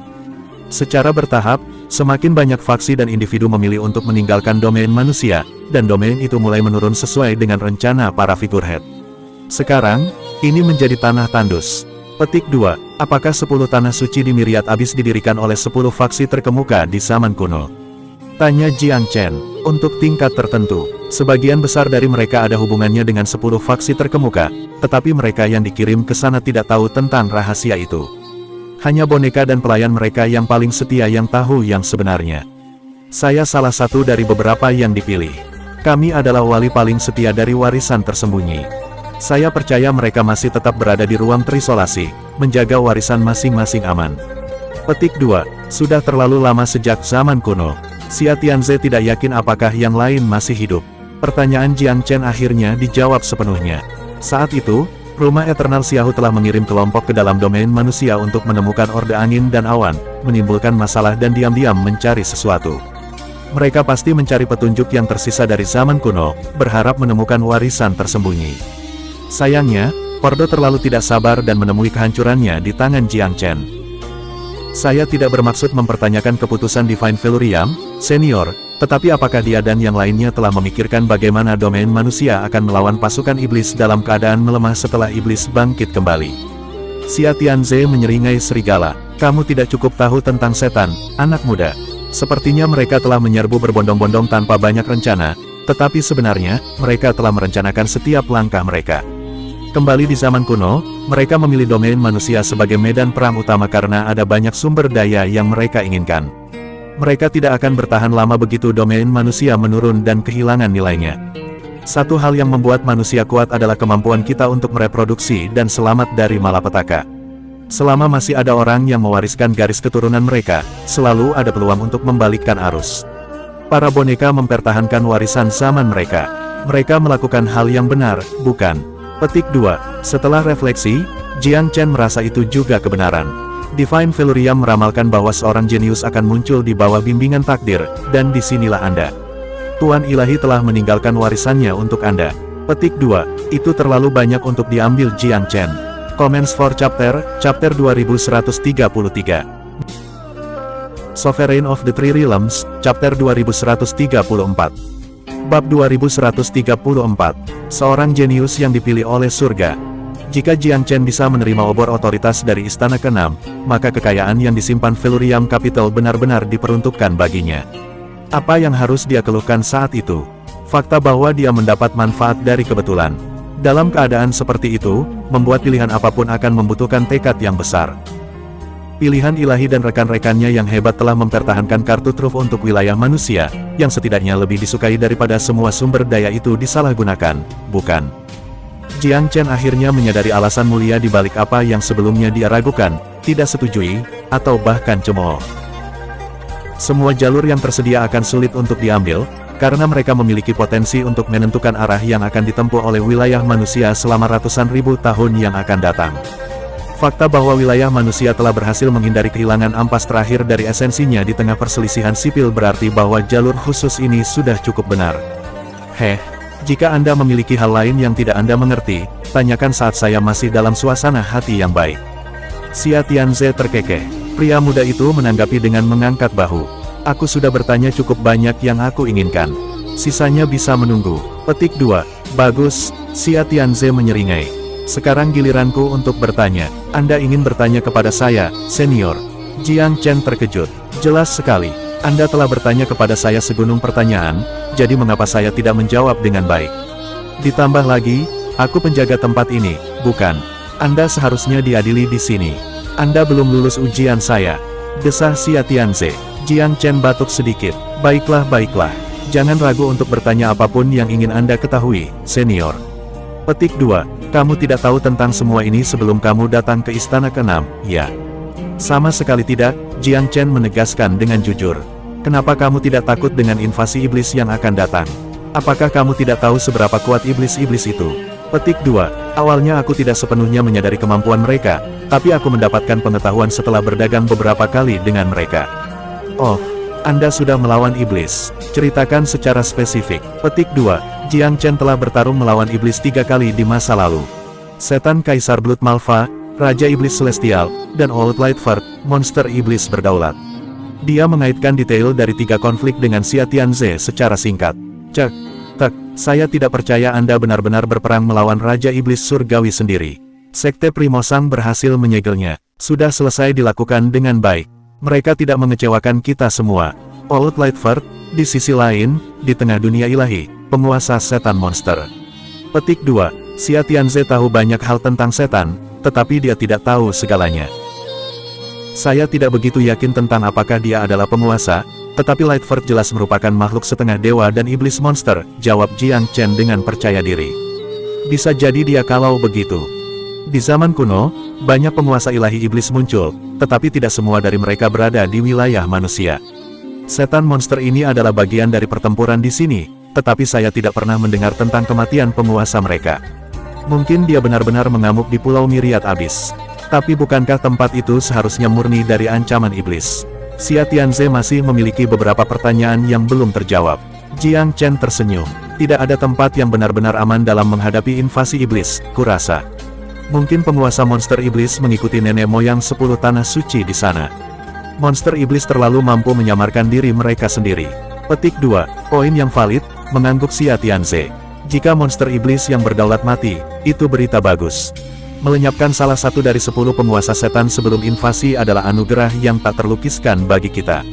Secara bertahap, semakin banyak faksi dan individu memilih untuk meninggalkan domain manusia, dan domain itu mulai menurun sesuai dengan rencana para figurehead. Sekarang, ini menjadi tanah tandus. Petik 2. Apakah 10 tanah suci di Miriat Abyss didirikan oleh 10 faksi terkemuka di zaman kuno? Tanya Jiang Chen. Untuk tingkat tertentu, sebagian besar dari mereka ada hubungannya dengan 10 faksi terkemuka, tetapi mereka yang dikirim ke sana tidak tahu tentang rahasia itu. Hanya boneka dan pelayan mereka yang paling setia yang tahu yang sebenarnya. Saya salah satu dari beberapa yang dipilih. Kami adalah wali paling setia dari warisan tersembunyi. Saya percaya mereka masih tetap berada di ruang terisolasi, menjaga warisan masing-masing aman. Petik 2. Sudah terlalu lama sejak zaman kuno. Xia Tianze tidak yakin apakah yang lain masih hidup. Pertanyaan Jiang Chen akhirnya dijawab sepenuhnya. Saat itu, Rumah Eternal Xiaohu telah mengirim kelompok ke dalam domain manusia untuk menemukan orde angin dan awan, menimbulkan masalah dan diam-diam mencari sesuatu. Mereka pasti mencari petunjuk yang tersisa dari zaman kuno, berharap menemukan warisan tersembunyi. Sayangnya, Pordo terlalu tidak sabar dan menemui kehancurannya di tangan Jiang Chen. Saya tidak bermaksud mempertanyakan keputusan Divine Velurium, Senior, tetapi apakah dia dan yang lainnya telah memikirkan bagaimana domain manusia akan melawan pasukan iblis dalam keadaan melemah setelah iblis bangkit kembali? Xia Tianze menyeringai serigala. Kamu tidak cukup tahu tentang setan, anak muda. Sepertinya mereka telah menyerbu berbondong-bondong tanpa banyak rencana, tetapi sebenarnya, mereka telah merencanakan setiap langkah mereka. Kembali di zaman kuno, mereka memilih domain manusia sebagai medan perang utama karena ada banyak sumber daya yang mereka inginkan. Mereka tidak akan bertahan lama begitu domain manusia menurun dan kehilangan nilainya. Satu hal yang membuat manusia kuat adalah kemampuan kita untuk mereproduksi dan selamat dari malapetaka. Selama masih ada orang yang mewariskan garis keturunan mereka, selalu ada peluang untuk membalikkan arus. Para boneka mempertahankan warisan zaman mereka. Mereka melakukan hal yang benar, bukan? Petik 2. Setelah refleksi, Jiang Chen merasa itu juga kebenaran. Divine Velurium meramalkan bahwa seorang jenius akan muncul di bawah bimbingan takdir, dan disinilah Anda. Tuan Ilahi telah meninggalkan warisannya untuk Anda. Petik 2. Itu terlalu banyak untuk diambil Jiang Chen. Comments for Chapter 2133. Sovereign of the Three Realms, Chapter 2134. Bab 2134. Seorang jenius yang dipilih oleh surga. Jika Jiang Chen bisa menerima obor otoritas dari Istana ke-6, maka kekayaan yang disimpan Velurium Capital benar-benar diperuntukkan baginya. Apa yang harus dia keluhkan saat itu? Fakta bahwa dia mendapat manfaat dari kebetulan. Dalam keadaan seperti itu, membuat pilihan apapun akan membutuhkan tekad yang besar. Pilihan ilahi dan rekan-rekannya yang hebat telah mempertahankan kartu truf untuk wilayah manusia, yang setidaknya lebih disukai daripada semua sumber daya itu disalahgunakan, bukan? Jiang Chen akhirnya menyadari alasan mulia di balik apa yang sebelumnya dia ragukan, tidak setujui, atau bahkan cemooh. Semua jalur yang tersedia akan sulit untuk diambil, karena mereka memiliki potensi untuk menentukan arah yang akan ditempuh oleh wilayah manusia selama ratusan ribu tahun yang akan datang. Fakta bahwa wilayah manusia telah berhasil menghindari kehilangan ampas terakhir dari esensinya di tengah perselisihan sipil berarti bahwa jalur khusus ini sudah cukup benar. Jika Anda memiliki hal lain yang tidak Anda mengerti, tanyakan saat saya masih dalam suasana hati yang baik. Xia Tianze terkekeh. Pria muda itu menanggapi dengan mengangkat bahu. Aku sudah bertanya cukup banyak yang aku inginkan. Sisanya bisa menunggu. Petik 2. Bagus, Xia Tianze menyeringai. Sekarang giliranku untuk bertanya. Anda ingin bertanya kepada saya, senior? Jiang Chen terkejut. Jelas sekali. Anda telah bertanya kepada saya segunung pertanyaan, jadi mengapa saya tidak menjawab dengan baik? Ditambah lagi, aku penjaga tempat ini, bukan? Anda seharusnya diadili di sini. Anda belum lulus ujian saya. Desah Xia Tianze. Jiang Chen batuk sedikit. Baiklah, baiklah. Jangan ragu untuk bertanya apapun yang ingin Anda ketahui, senior. Petik 2. Kamu tidak tahu tentang semua ini sebelum kamu datang ke Istana ke-6, ya? Sama sekali tidak, Jiang Chen menegaskan dengan jujur. Kenapa kamu tidak takut dengan invasi iblis yang akan datang? Apakah kamu tidak tahu seberapa kuat iblis-iblis itu? Petik 2. Awalnya aku tidak sepenuhnya menyadari kemampuan mereka, tapi aku mendapatkan pengetahuan setelah berdagang beberapa kali dengan mereka. Oh, Anda sudah melawan iblis. Ceritakan secara spesifik. Petik 2. Jiang Chen telah bertarung melawan iblis 3 kali di masa lalu. Setan Kaisar Blood Malva, Raja Iblis Celestial, dan Old Lightford, monster iblis berdaulat. Dia mengaitkan detail dari 3 konflik dengan Xia Tianze secara singkat. Saya tidak percaya Anda benar-benar berperang melawan Raja Iblis Surgawi sendiri. Sekte Primosang berhasil menyegelnya. Sudah selesai dilakukan dengan baik. Mereka tidak mengecewakan kita semua. Old Lightford, di sisi lain, di tengah dunia ilahi, penguasa setan monster. Petik 2. Xia Tianze tahu banyak hal tentang setan, tetapi dia tidak tahu segalanya. Saya tidak begitu yakin tentang apakah dia adalah penguasa, tetapi Lightford jelas merupakan makhluk setengah dewa dan iblis monster, jawab Jiang Chen dengan percaya diri. Bisa jadi dia kalau begitu. Di zaman kuno, banyak penguasa ilahi iblis muncul, tetapi tidak semua dari mereka berada di wilayah manusia. Setan monster ini adalah bagian dari pertempuran di sini, tetapi saya tidak pernah mendengar tentang kematian penguasa mereka. Mungkin dia benar-benar mengamuk di Pulau Myriad Abyss. Tapi bukankah tempat itu seharusnya murni dari ancaman iblis? Xia Tianze masih memiliki beberapa pertanyaan yang belum terjawab. Jiang Chen tersenyum. Tidak ada tempat yang benar-benar aman dalam menghadapi invasi iblis, kurasa. Mungkin penguasa monster iblis mengikuti nenek moyang 10 tanah suci di sana. Monster iblis terlalu mampu menyamarkan diri mereka sendiri. Petik 2. Poin yang valid, mengangguk Xia Tianze. Jika monster iblis yang berdaulat mati, itu berita bagus. Melenyapkan salah satu dari 10 penguasa setan sebelum invasi adalah anugerah yang tak terlukiskan bagi kita.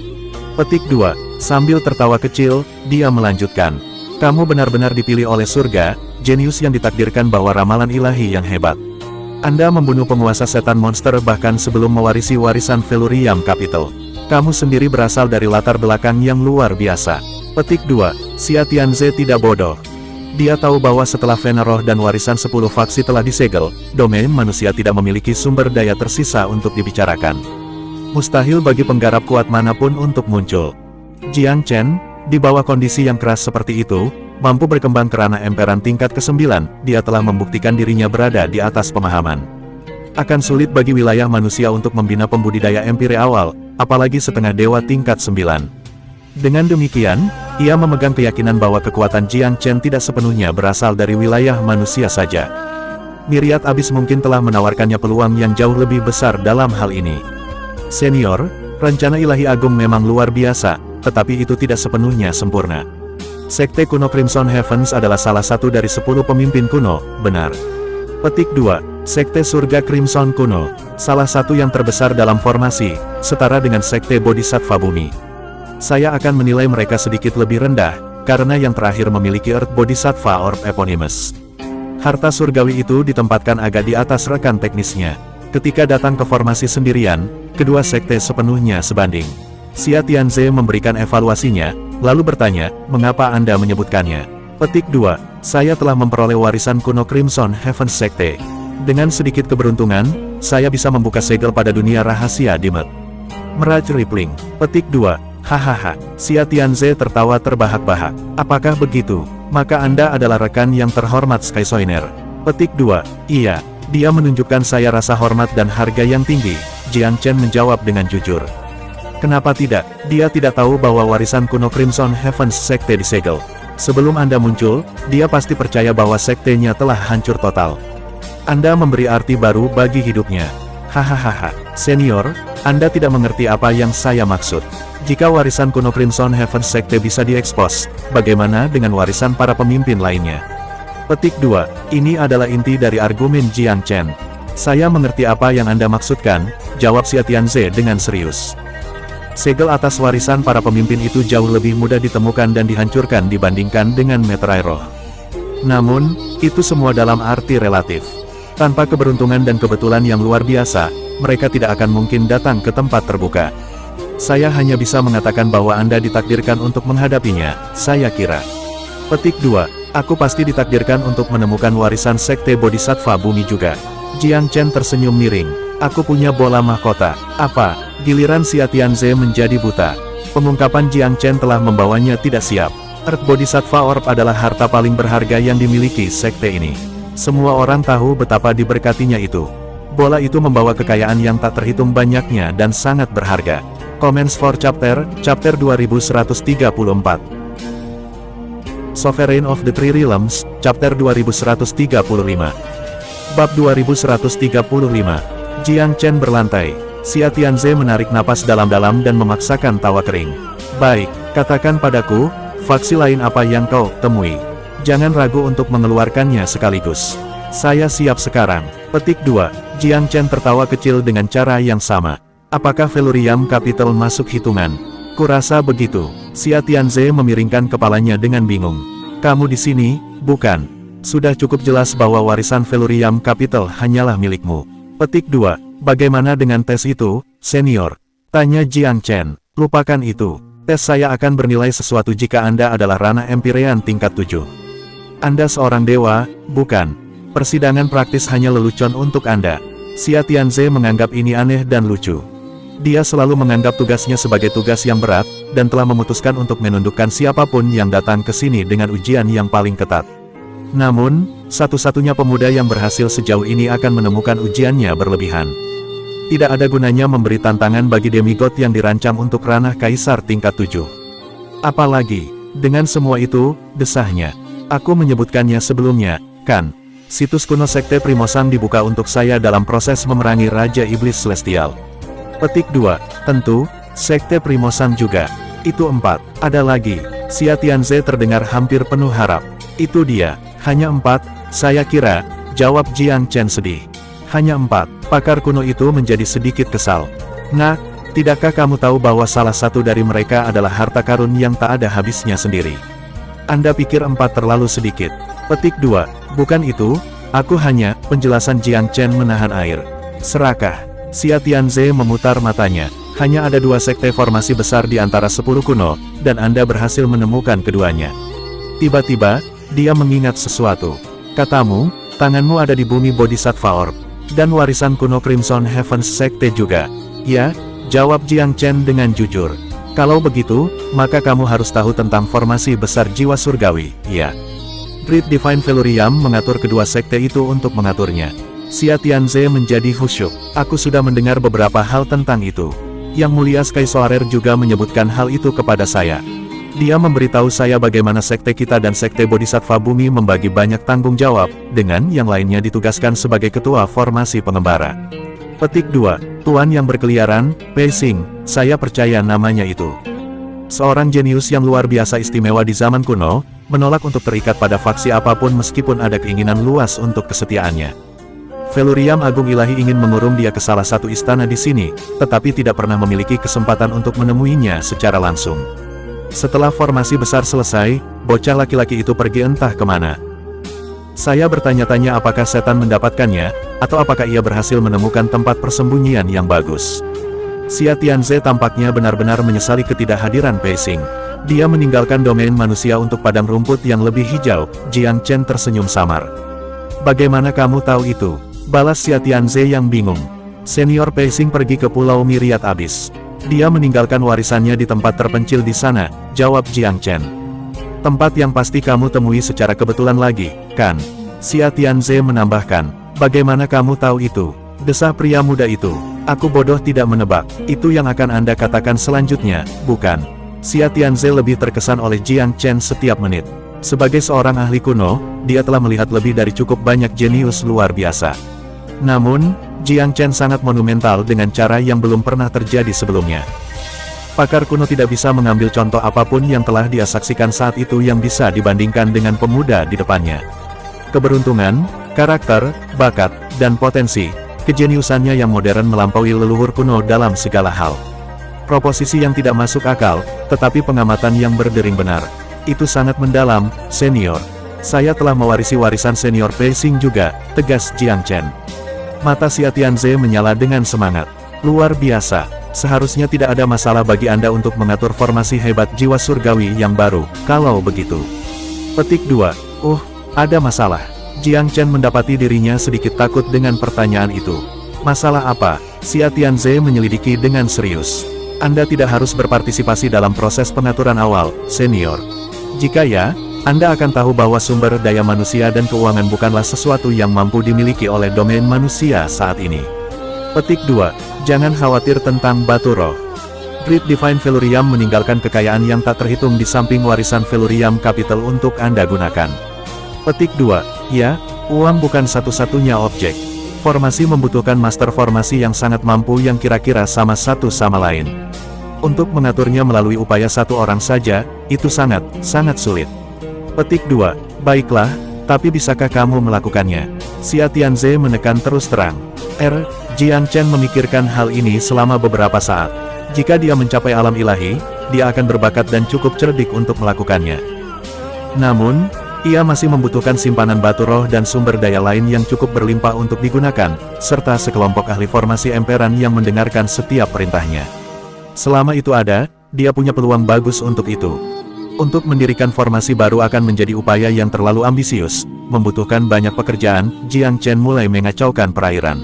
Petik 2. Sambil tertawa kecil, dia melanjutkan. Kamu benar-benar dipilih oleh surga, jenius yang ditakdirkan bawa ramalan ilahi yang hebat. Anda membunuh penguasa setan monster bahkan sebelum mewarisi warisan Felurium Capital. Kamu sendiri berasal dari latar belakang yang luar biasa. Petik 2. Xia Tianze tidak bodoh. Dia tahu bahwa setelah Veneroh dan warisan 10 faksi telah disegel, domain manusia tidak memiliki sumber daya tersisa untuk dibicarakan. Mustahil bagi penggarap kuat manapun untuk muncul. Jiang Chen, di bawah kondisi yang keras seperti itu, mampu berkembang kerana emperan tingkat ke-9, dia telah membuktikan dirinya berada di atas pemahaman. Akan sulit bagi wilayah manusia untuk membina pembudidaya empire awal, apalagi setengah dewa tingkat 9. Dengan demikian, ia memegang keyakinan bahwa kekuatan Jiang Chen tidak sepenuhnya berasal dari wilayah manusia saja. Myriad Abyss mungkin telah menawarkannya peluang yang jauh lebih besar dalam hal ini. Senior, rencana ilahi agung memang luar biasa, tetapi itu tidak sepenuhnya sempurna. Sekte kuno Crimson Heavens adalah salah satu dari 10 pemimpin kuno, benar. Petik 2. Sekte surga Crimson kuno, salah satu yang terbesar dalam formasi, setara dengan Sekte Bodhisattva Bumi. Saya akan menilai mereka sedikit lebih rendah, karena yang terakhir memiliki Earth Bodhisattva Orb Eponymous. Harta surgawi itu ditempatkan agak di atas rekan teknisnya. Ketika datang ke formasi sendirian, kedua sekte sepenuhnya sebanding. Xia Tianze memberikan evaluasinya, lalu bertanya, mengapa Anda menyebutkannya? Petik 2. Saya telah memperoleh warisan kuno Crimson Heavens Sekte. Dengan sedikit keberuntungan, saya bisa membuka segel pada dunia rahasia Dimet. Meraj Rippling. Petik 2. Hahaha, Xia Tianze tertawa terbahak-bahak. Apakah begitu? Maka Anda adalah rekan yang terhormat Skysoiner. Petik 2. Iya, dia menunjukkan saya rasa hormat dan harga yang tinggi. Jiang Chen menjawab dengan jujur. Kenapa tidak? Dia tidak tahu bahwa warisan kuno Crimson Heavens Sekte disegel. Sebelum Anda muncul, dia pasti percaya bahwa sektenya telah hancur total. Anda memberi arti baru bagi hidupnya. Hahaha, senior, Anda tidak mengerti apa yang saya maksud. Jika warisan kuno Crimson Heavens Sekte bisa diekspos, bagaimana dengan warisan para pemimpin lainnya? Petik 2. Ini adalah inti dari argumen Jiang Chen. Saya mengerti apa yang Anda maksudkan, jawab Xia Tianze dengan serius. Segel atas warisan para pemimpin itu jauh lebih mudah ditemukan dan dihancurkan dibandingkan dengan Meterai Roh. Namun, itu semua dalam arti relatif. Tanpa keberuntungan dan kebetulan yang luar biasa, mereka tidak akan mungkin datang ke tempat terbuka. Saya hanya bisa mengatakan bahwa Anda ditakdirkan untuk menghadapinya, saya kira. Petik 2. Aku pasti ditakdirkan untuk menemukan warisan Sekte Bodhisattva Bumi juga. Jiang Chen tersenyum miring. Aku punya bola mahkota. Apa? Giliran Xia Tianze menjadi buta. Pengungkapan Jiang Chen telah membawanya tidak siap. Earth Bodhisattva Orb adalah harta paling berharga yang dimiliki sekte ini. Semua orang tahu betapa diberkatinya itu. Bola itu membawa kekayaan yang tak terhitung banyaknya dan sangat berharga. Comments for Chapter 2134. Sovereign of the Three Realms, Chapter 2135. Bab 2135. Jiang Chen berlantai. Xia Tianze menarik napas dalam-dalam dan memaksakan tawa kering. Baik, katakan padaku, faksi lain apa yang kau temui. Jangan ragu untuk mengeluarkannya sekaligus. Saya siap sekarang. Petik 2. Jiang Chen tertawa kecil dengan cara yang sama. Apakah Velurium Capital masuk hitungan? Kurasa begitu. Xia Tianze memiringkan kepalanya dengan bingung. Kamu di sini, bukan? Sudah cukup jelas bahwa warisan Velurium Capital hanyalah milikmu. Petik 2. Bagaimana dengan tes itu, senior? Tanya Jiang Chen. Lupakan itu. Tes saya akan bernilai sesuatu jika Anda adalah ranah Empyrean tingkat 7. Anda seorang dewa, bukan? Persidangan praktis hanya lelucon untuk Anda. Xia Tianze menganggap ini aneh dan lucu. Dia selalu menganggap tugasnya sebagai tugas yang berat, dan telah memutuskan untuk menundukkan siapapun yang datang ke sini dengan ujian yang paling ketat. Namun, satu-satunya pemuda yang berhasil sejauh ini akan menemukan ujiannya berlebihan. Tidak ada gunanya memberi tantangan bagi demigod yang dirancang untuk ranah kaisar tingkat 7. Apalagi, dengan semua itu, desahnya. Aku menyebutkannya sebelumnya, kan? Situs kuno Sekte Primosang dibuka untuk saya dalam proses memerangi Raja Iblis Celestial. Petik 2. Tentu, Sekte Primosang juga. Itu 4. Ada lagi. Xia Tianze terdengar hampir penuh harap. Itu dia. Hanya 4, saya kira, jawab Jiang Chen sedih. Hanya 4. Pakar kuno itu menjadi sedikit kesal. Nah, tidakkah kamu tahu bahwa salah satu dari mereka adalah harta karun yang tak ada habisnya sendiri? Anda pikir 4 terlalu sedikit. Petik 2. Bukan itu, aku hanya, penjelasan Jiang Chen menahan air. Serakah. Xia Tianze memutar matanya. Hanya ada 2 sekte formasi besar di antara 10 kuno, dan Anda berhasil menemukan keduanya. Tiba-tiba, dia mengingat sesuatu. Katamu, tanganmu ada di bumi Bodhisattva Orb, dan warisan kuno Crimson Heavens Sekte juga. Ya, jawab Jiang Chen dengan jujur. Kalau begitu, maka kamu harus tahu tentang formasi besar jiwa surgawi, ya. Great Divine Velurium mengatur kedua sekte itu untuk mengaturnya. Xia Tianze menjadi khusyuk. Aku sudah mendengar beberapa hal tentang itu. Yang mulia Sky Soarer juga menyebutkan hal itu kepada saya. Dia memberitahu saya bagaimana sekte kita dan sekte Bodhisattva Bumi membagi banyak tanggung jawab, dengan yang lainnya ditugaskan sebagai ketua formasi pengembara. Petik 2. Tuan yang berkeliaran, Pei Xing, saya percaya namanya itu. Seorang jenius yang luar biasa istimewa di zaman kuno, menolak untuk terikat pada faksi apapun meskipun ada keinginan luas untuk kesetiaannya. Velurium Agung Ilahi ingin mengurung dia ke salah satu istana di sini, tetapi tidak pernah memiliki kesempatan untuk menemuinya secara langsung. Setelah formasi besar selesai, bocah laki-laki itu pergi entah kemana. Saya bertanya-tanya apakah setan mendapatkannya, atau apakah ia berhasil menemukan tempat persembunyian yang bagus. Xia Tianze tampaknya benar-benar menyesali ketidakhadiran Pei Xing. Dia meninggalkan domain manusia untuk padang rumput yang lebih hijau. Jiang Chen tersenyum samar. Bagaimana kamu tahu itu? Balas Xia Tianze yang bingung. Senior Pei Xing pergi ke Pulau Myriad Abyss. Dia meninggalkan warisannya di tempat terpencil di sana, jawab Jiang Chen. Tempat yang pasti kamu temui secara kebetulan lagi, kan? Xia Tianze menambahkan. Bagaimana kamu tahu itu? Desah pria muda itu. Aku bodoh tidak menebak. Itu yang akan Anda katakan selanjutnya, bukan? Xia Tianze lebih terkesan oleh Jiang Chen setiap menit. Sebagai seorang ahli kuno, dia telah melihat lebih dari cukup banyak jenius luar biasa. Namun, Jiang Chen sangat monumental dengan cara yang belum pernah terjadi sebelumnya. Pakar kuno tidak bisa mengambil contoh apapun yang telah dia saksikan saat itu yang bisa dibandingkan dengan pemuda di depannya. Keberuntungan, karakter, bakat, dan potensi, kejeniusannya yang modern melampaui leluhur kuno dalam segala hal. Proposisi yang tidak masuk akal, tetapi pengamatan yang berdering benar. Itu sangat mendalam, senior. Saya telah mewarisi warisan senior Pei Xing juga, tegas Jiang Chen. Mata Xia Tianze menyala dengan semangat. Luar biasa. Seharusnya tidak ada masalah bagi Anda untuk mengatur formasi hebat jiwa surgawi yang baru, kalau begitu. Petik 2. Ada masalah. Jiang Chen mendapati dirinya sedikit takut dengan pertanyaan itu. Masalah apa? Xia Tianze menyelidiki dengan serius. Anda tidak harus berpartisipasi dalam proses pengaturan awal, senior. Jika ya, Anda akan tahu bahwa sumber daya manusia dan keuangan bukanlah sesuatu yang mampu dimiliki oleh domain manusia saat ini. Petik 2. Jangan khawatir tentang batu roh. Great Divine Velurium meninggalkan kekayaan yang tak terhitung di samping warisan Velurium Capital untuk Anda gunakan. Petik 2. Ya, uang bukan satu-satunya objek. Formasi membutuhkan master formasi yang sangat mampu yang kira-kira sama satu sama lain. Untuk mengaturnya melalui upaya satu orang saja, itu sangat sulit. Petik 2. Baiklah, tapi bisakah kamu melakukannya? Xia Tianze menekan terus terang. Jiang Chen memikirkan hal ini selama beberapa saat. Jika dia mencapai alam ilahi, dia akan berbakat dan cukup cerdik untuk melakukannya. Namun, ia masih membutuhkan simpanan batu roh dan sumber daya lain yang cukup berlimpah untuk digunakan, serta sekelompok ahli formasi emperan yang mendengarkan setiap perintahnya. Selama itu ada, dia punya peluang bagus untuk itu. Untuk mendirikan formasi baru akan menjadi upaya yang terlalu ambisius, membutuhkan banyak pekerjaan. Jiang Chen mulai mengacaukan perairan.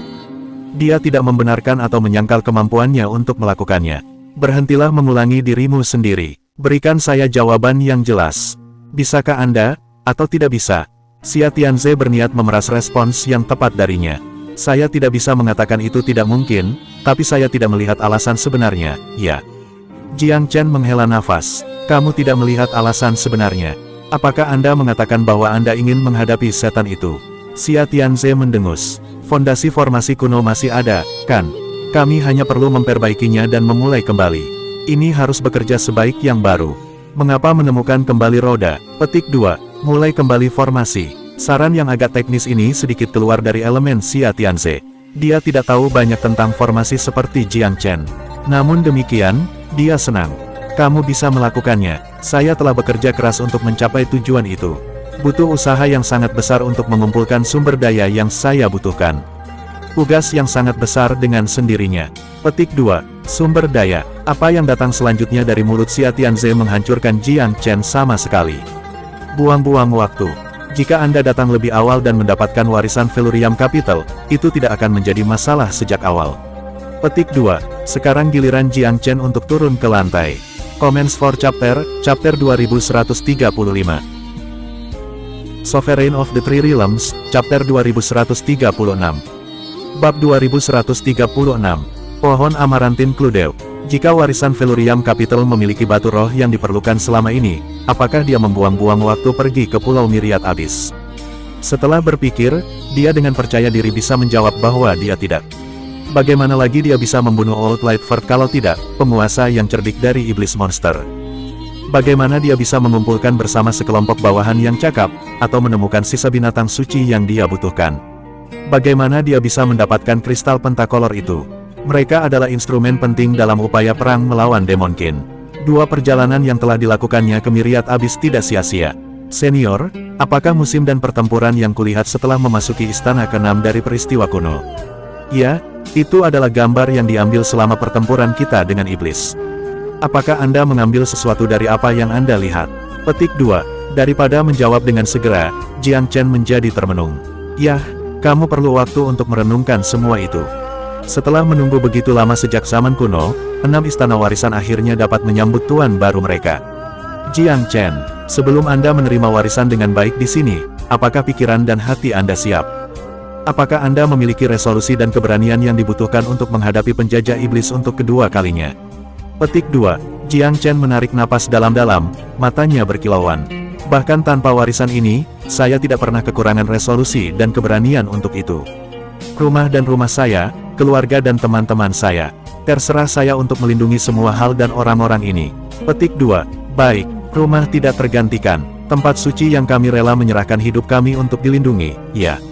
Dia tidak membenarkan atau menyangkal kemampuannya untuk melakukannya. Berhentilah mengulangi dirimu sendiri. Berikan saya jawaban yang jelas. Bisakah Anda, atau tidak bisa? Xia Tianze berniat memeras respons yang tepat darinya. Saya tidak bisa mengatakan itu tidak mungkin, tapi saya tidak melihat alasan sebenarnya, ya. Jiang Chen menghela nafas. Kamu tidak melihat alasan sebenarnya. Apakah Anda mengatakan bahwa Anda ingin menghadapi setan itu? Xia Tianze mendengus. Fondasi formasi kuno masih ada, kan? Kami hanya perlu memperbaikinya dan memulai kembali. Ini harus bekerja sebaik yang baru. Mengapa menemukan kembali roda? Petik 2. Mulai kembali formasi. Saran yang agak teknis ini sedikit keluar dari elemen Xia Tianze. Dia tidak tahu banyak tentang formasi seperti Jiang Chen. Namun demikian, dia senang. Kamu bisa melakukannya. Saya telah bekerja keras untuk mencapai tujuan itu. Butuh usaha yang sangat besar untuk mengumpulkan sumber daya yang saya butuhkan. Tugas yang sangat besar dengan sendirinya. Petik 2. Sumber daya. Apa yang datang selanjutnya dari mulut Xia Tianze menghancurkan Jiang Chen sama sekali. Buang-buang waktu. Jika Anda datang lebih awal dan mendapatkan warisan Velurium Capital, itu tidak akan menjadi masalah sejak awal. Petik 2. Sekarang giliran Jiang Chen untuk turun ke lantai. Comments for chapter 2135. Sovereign of the Three Realms, chapter 2136. Bab 2136. Pohon Amarantin Cluedo. Jika warisan Velurium Capital memiliki batu roh yang diperlukan selama ini, apakah dia membuang-buang waktu pergi ke Pulau Myriad Abyss? Setelah berpikir, dia dengan percaya diri bisa menjawab bahwa dia tidak. Bagaimana lagi dia bisa membunuh Old Lightford kalau tidak, penguasa yang cerdik dari iblis monster? Bagaimana dia bisa mengumpulkan bersama sekelompok bawahan yang cakap, atau menemukan sisa binatang suci yang dia butuhkan? Bagaimana dia bisa mendapatkan kristal pentakolor itu? Mereka adalah instrumen penting dalam upaya perang melawan Demonkin. Dua perjalanan yang telah dilakukannya ke Myriad Abyss tidak sia-sia. Senior, apakah musim dan pertempuran yang kulihat setelah memasuki istana ke-6 dari peristiwa kuno? Ya, itu adalah gambar yang diambil selama pertempuran kita dengan iblis. Apakah Anda mengambil sesuatu dari apa yang Anda lihat? Petik 2. Daripada menjawab dengan segera, Jiang Chen menjadi termenung. Yah, kamu perlu waktu untuk merenungkan semua itu. Setelah menunggu begitu lama sejak zaman kuno, 6 istana warisan akhirnya dapat menyambut tuan baru mereka. Jiang Chen, sebelum Anda menerima warisan dengan baik di sini, apakah pikiran dan hati Anda siap? Apakah Anda memiliki resolusi dan keberanian yang dibutuhkan untuk menghadapi penjajah iblis untuk kedua kalinya? Petik 2. Jiang Chen menarik napas dalam-dalam, matanya berkilauan. Bahkan tanpa warisan ini, saya tidak pernah kekurangan resolusi dan keberanian untuk itu. Rumah dan rumah saya, keluarga dan teman-teman saya. Terserah saya untuk melindungi semua hal dan orang-orang ini. Petik 2. Baik, rumah tidak tergantikan. Tempat suci yang kami rela menyerahkan hidup kami untuk dilindungi, ya.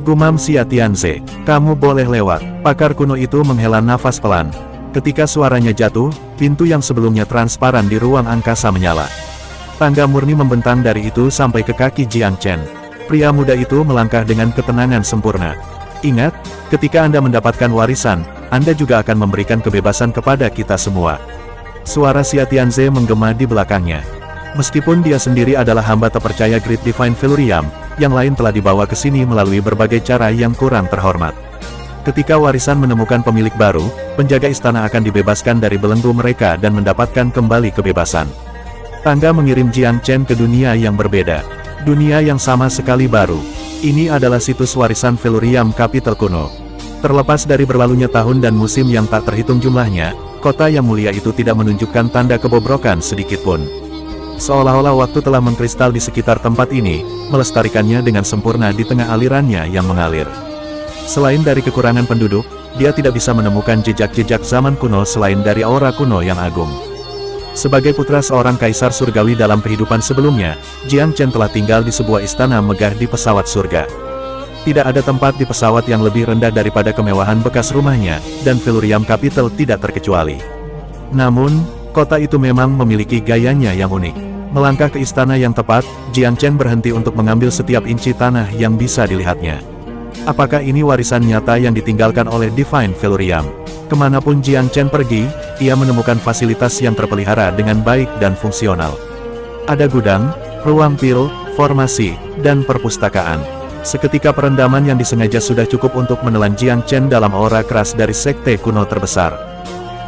Gumam Xia Tianze, kamu boleh lewat. Pakar kuno itu menghela nafas pelan. Ketika suaranya jatuh, pintu yang sebelumnya transparan di ruang angkasa menyala. Tangga murni membentang dari itu sampai ke kaki Jiang Chen. Pria muda itu melangkah dengan ketenangan sempurna. Ingat, ketika Anda mendapatkan warisan, Anda juga akan memberikan kebebasan kepada kita semua. Suara Xia Tianze menggema di belakangnya. Meskipun dia sendiri adalah hamba terpercaya Great Divine Velurium, yang lain telah dibawa ke sini melalui berbagai cara yang kurang terhormat. Ketika warisan menemukan pemilik baru, penjaga istana akan dibebaskan dari belenggu mereka dan mendapatkan kembali kebebasan. Tangga mengirim Jiang Chen ke dunia yang berbeda. Dunia yang sama sekali baru. Ini adalah situs warisan Velurium Capital kuno. Terlepas dari berlalunya tahun dan musim yang tak terhitung jumlahnya, kota yang mulia itu tidak menunjukkan tanda kebobrokan sedikitpun. Seolah-olah waktu telah mengkristal di sekitar tempat ini, melestarikannya dengan sempurna di tengah alirannya yang mengalir. Selain dari kekurangan penduduk, dia tidak bisa menemukan jejak-jejak zaman kuno selain dari aura kuno yang agung. Sebagai putra seorang kaisar surgawi dalam kehidupan sebelumnya, Jiang Chen telah tinggal di sebuah istana megah di pesawat surga. Tidak ada tempat di pesawat yang lebih rendah daripada kemewahan bekas rumahnya, dan Velurium Capital tidak terkecuali. Namun, kota itu memang memiliki gayanya yang unik. Melangkah ke istana yang tepat, Jiang Chen berhenti untuk mengambil setiap inci tanah yang bisa dilihatnya. Apakah ini warisan nyata yang ditinggalkan oleh Divine Velurium? Kemanapun Jiang Chen pergi, ia menemukan fasilitas yang terpelihara dengan baik dan fungsional. Ada gudang, ruang pil, formasi, dan perpustakaan. Seketika perendaman yang disengaja sudah cukup untuk menelan Jiang Chen dalam aura keras dari sekte kuno terbesar.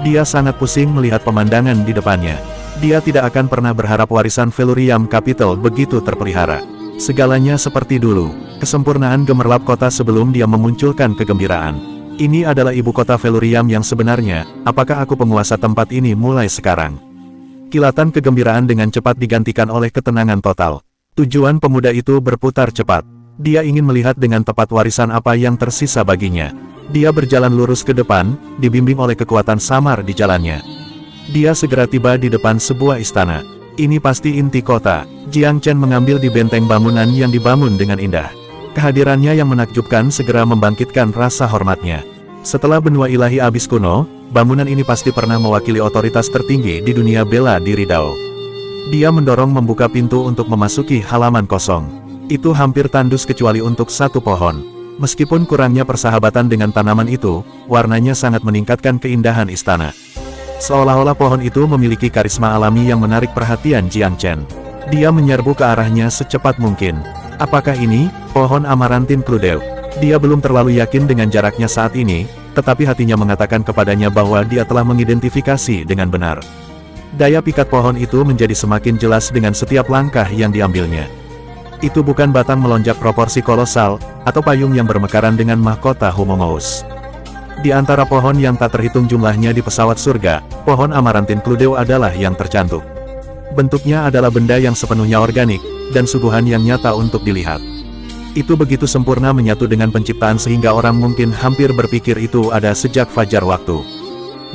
Dia sangat pusing melihat pemandangan di depannya. Dia tidak akan pernah berharap warisan Velurium Capital begitu terpelihara. Segalanya seperti dulu, kesempurnaan gemerlap kota sebelum dia memunculkan kegembiraan. Ini adalah ibu kota Velurium yang sebenarnya, apakah aku penguasa tempat ini mulai sekarang? Kilatan kegembiraan dengan cepat digantikan oleh ketenangan total. Tujuan pemuda itu berputar cepat. Dia ingin melihat dengan tepat warisan apa yang tersisa baginya. Dia berjalan lurus ke depan, dibimbing oleh kekuatan samar di jalannya. Dia segera tiba di depan sebuah istana. Ini pasti inti kota. Jiang Chen mengambil di benteng bangunan yang dibangun dengan indah. Kehadirannya yang menakjubkan segera membangkitkan rasa hormatnya. Setelah benua ilahi abis kuno, bangunan ini pasti pernah mewakili otoritas tertinggi di dunia bela diri Dao. Dia mendorong membuka pintu untuk memasuki halaman kosong. Itu hampir tandus kecuali untuk satu pohon. Meskipun kurangnya persahabatan dengan tanaman itu, warnanya sangat meningkatkan keindahan istana. Seolah-olah pohon itu memiliki karisma alami yang menarik perhatian Jiang Chen. Dia menyerbu ke arahnya secepat mungkin. Apakah ini pohon Amarantin Cluedo? Dia belum terlalu yakin dengan jaraknya saat ini, tetapi hatinya mengatakan kepadanya bahwa dia telah mengidentifikasi dengan benar. Daya pikat pohon itu menjadi semakin jelas dengan setiap langkah yang diambilnya. Itu bukan batang melonjak proporsi kolosal, atau payung yang bermekaran dengan mahkota Humongous. Di antara pohon yang tak terhitung jumlahnya di pesawat surga, pohon Amarantin Cluedo adalah yang tercantik. Bentuknya adalah benda yang sepenuhnya organik, dan suguhan yang nyata untuk dilihat. Itu begitu sempurna menyatu dengan penciptaan sehingga orang mungkin hampir berpikir itu ada sejak fajar waktu.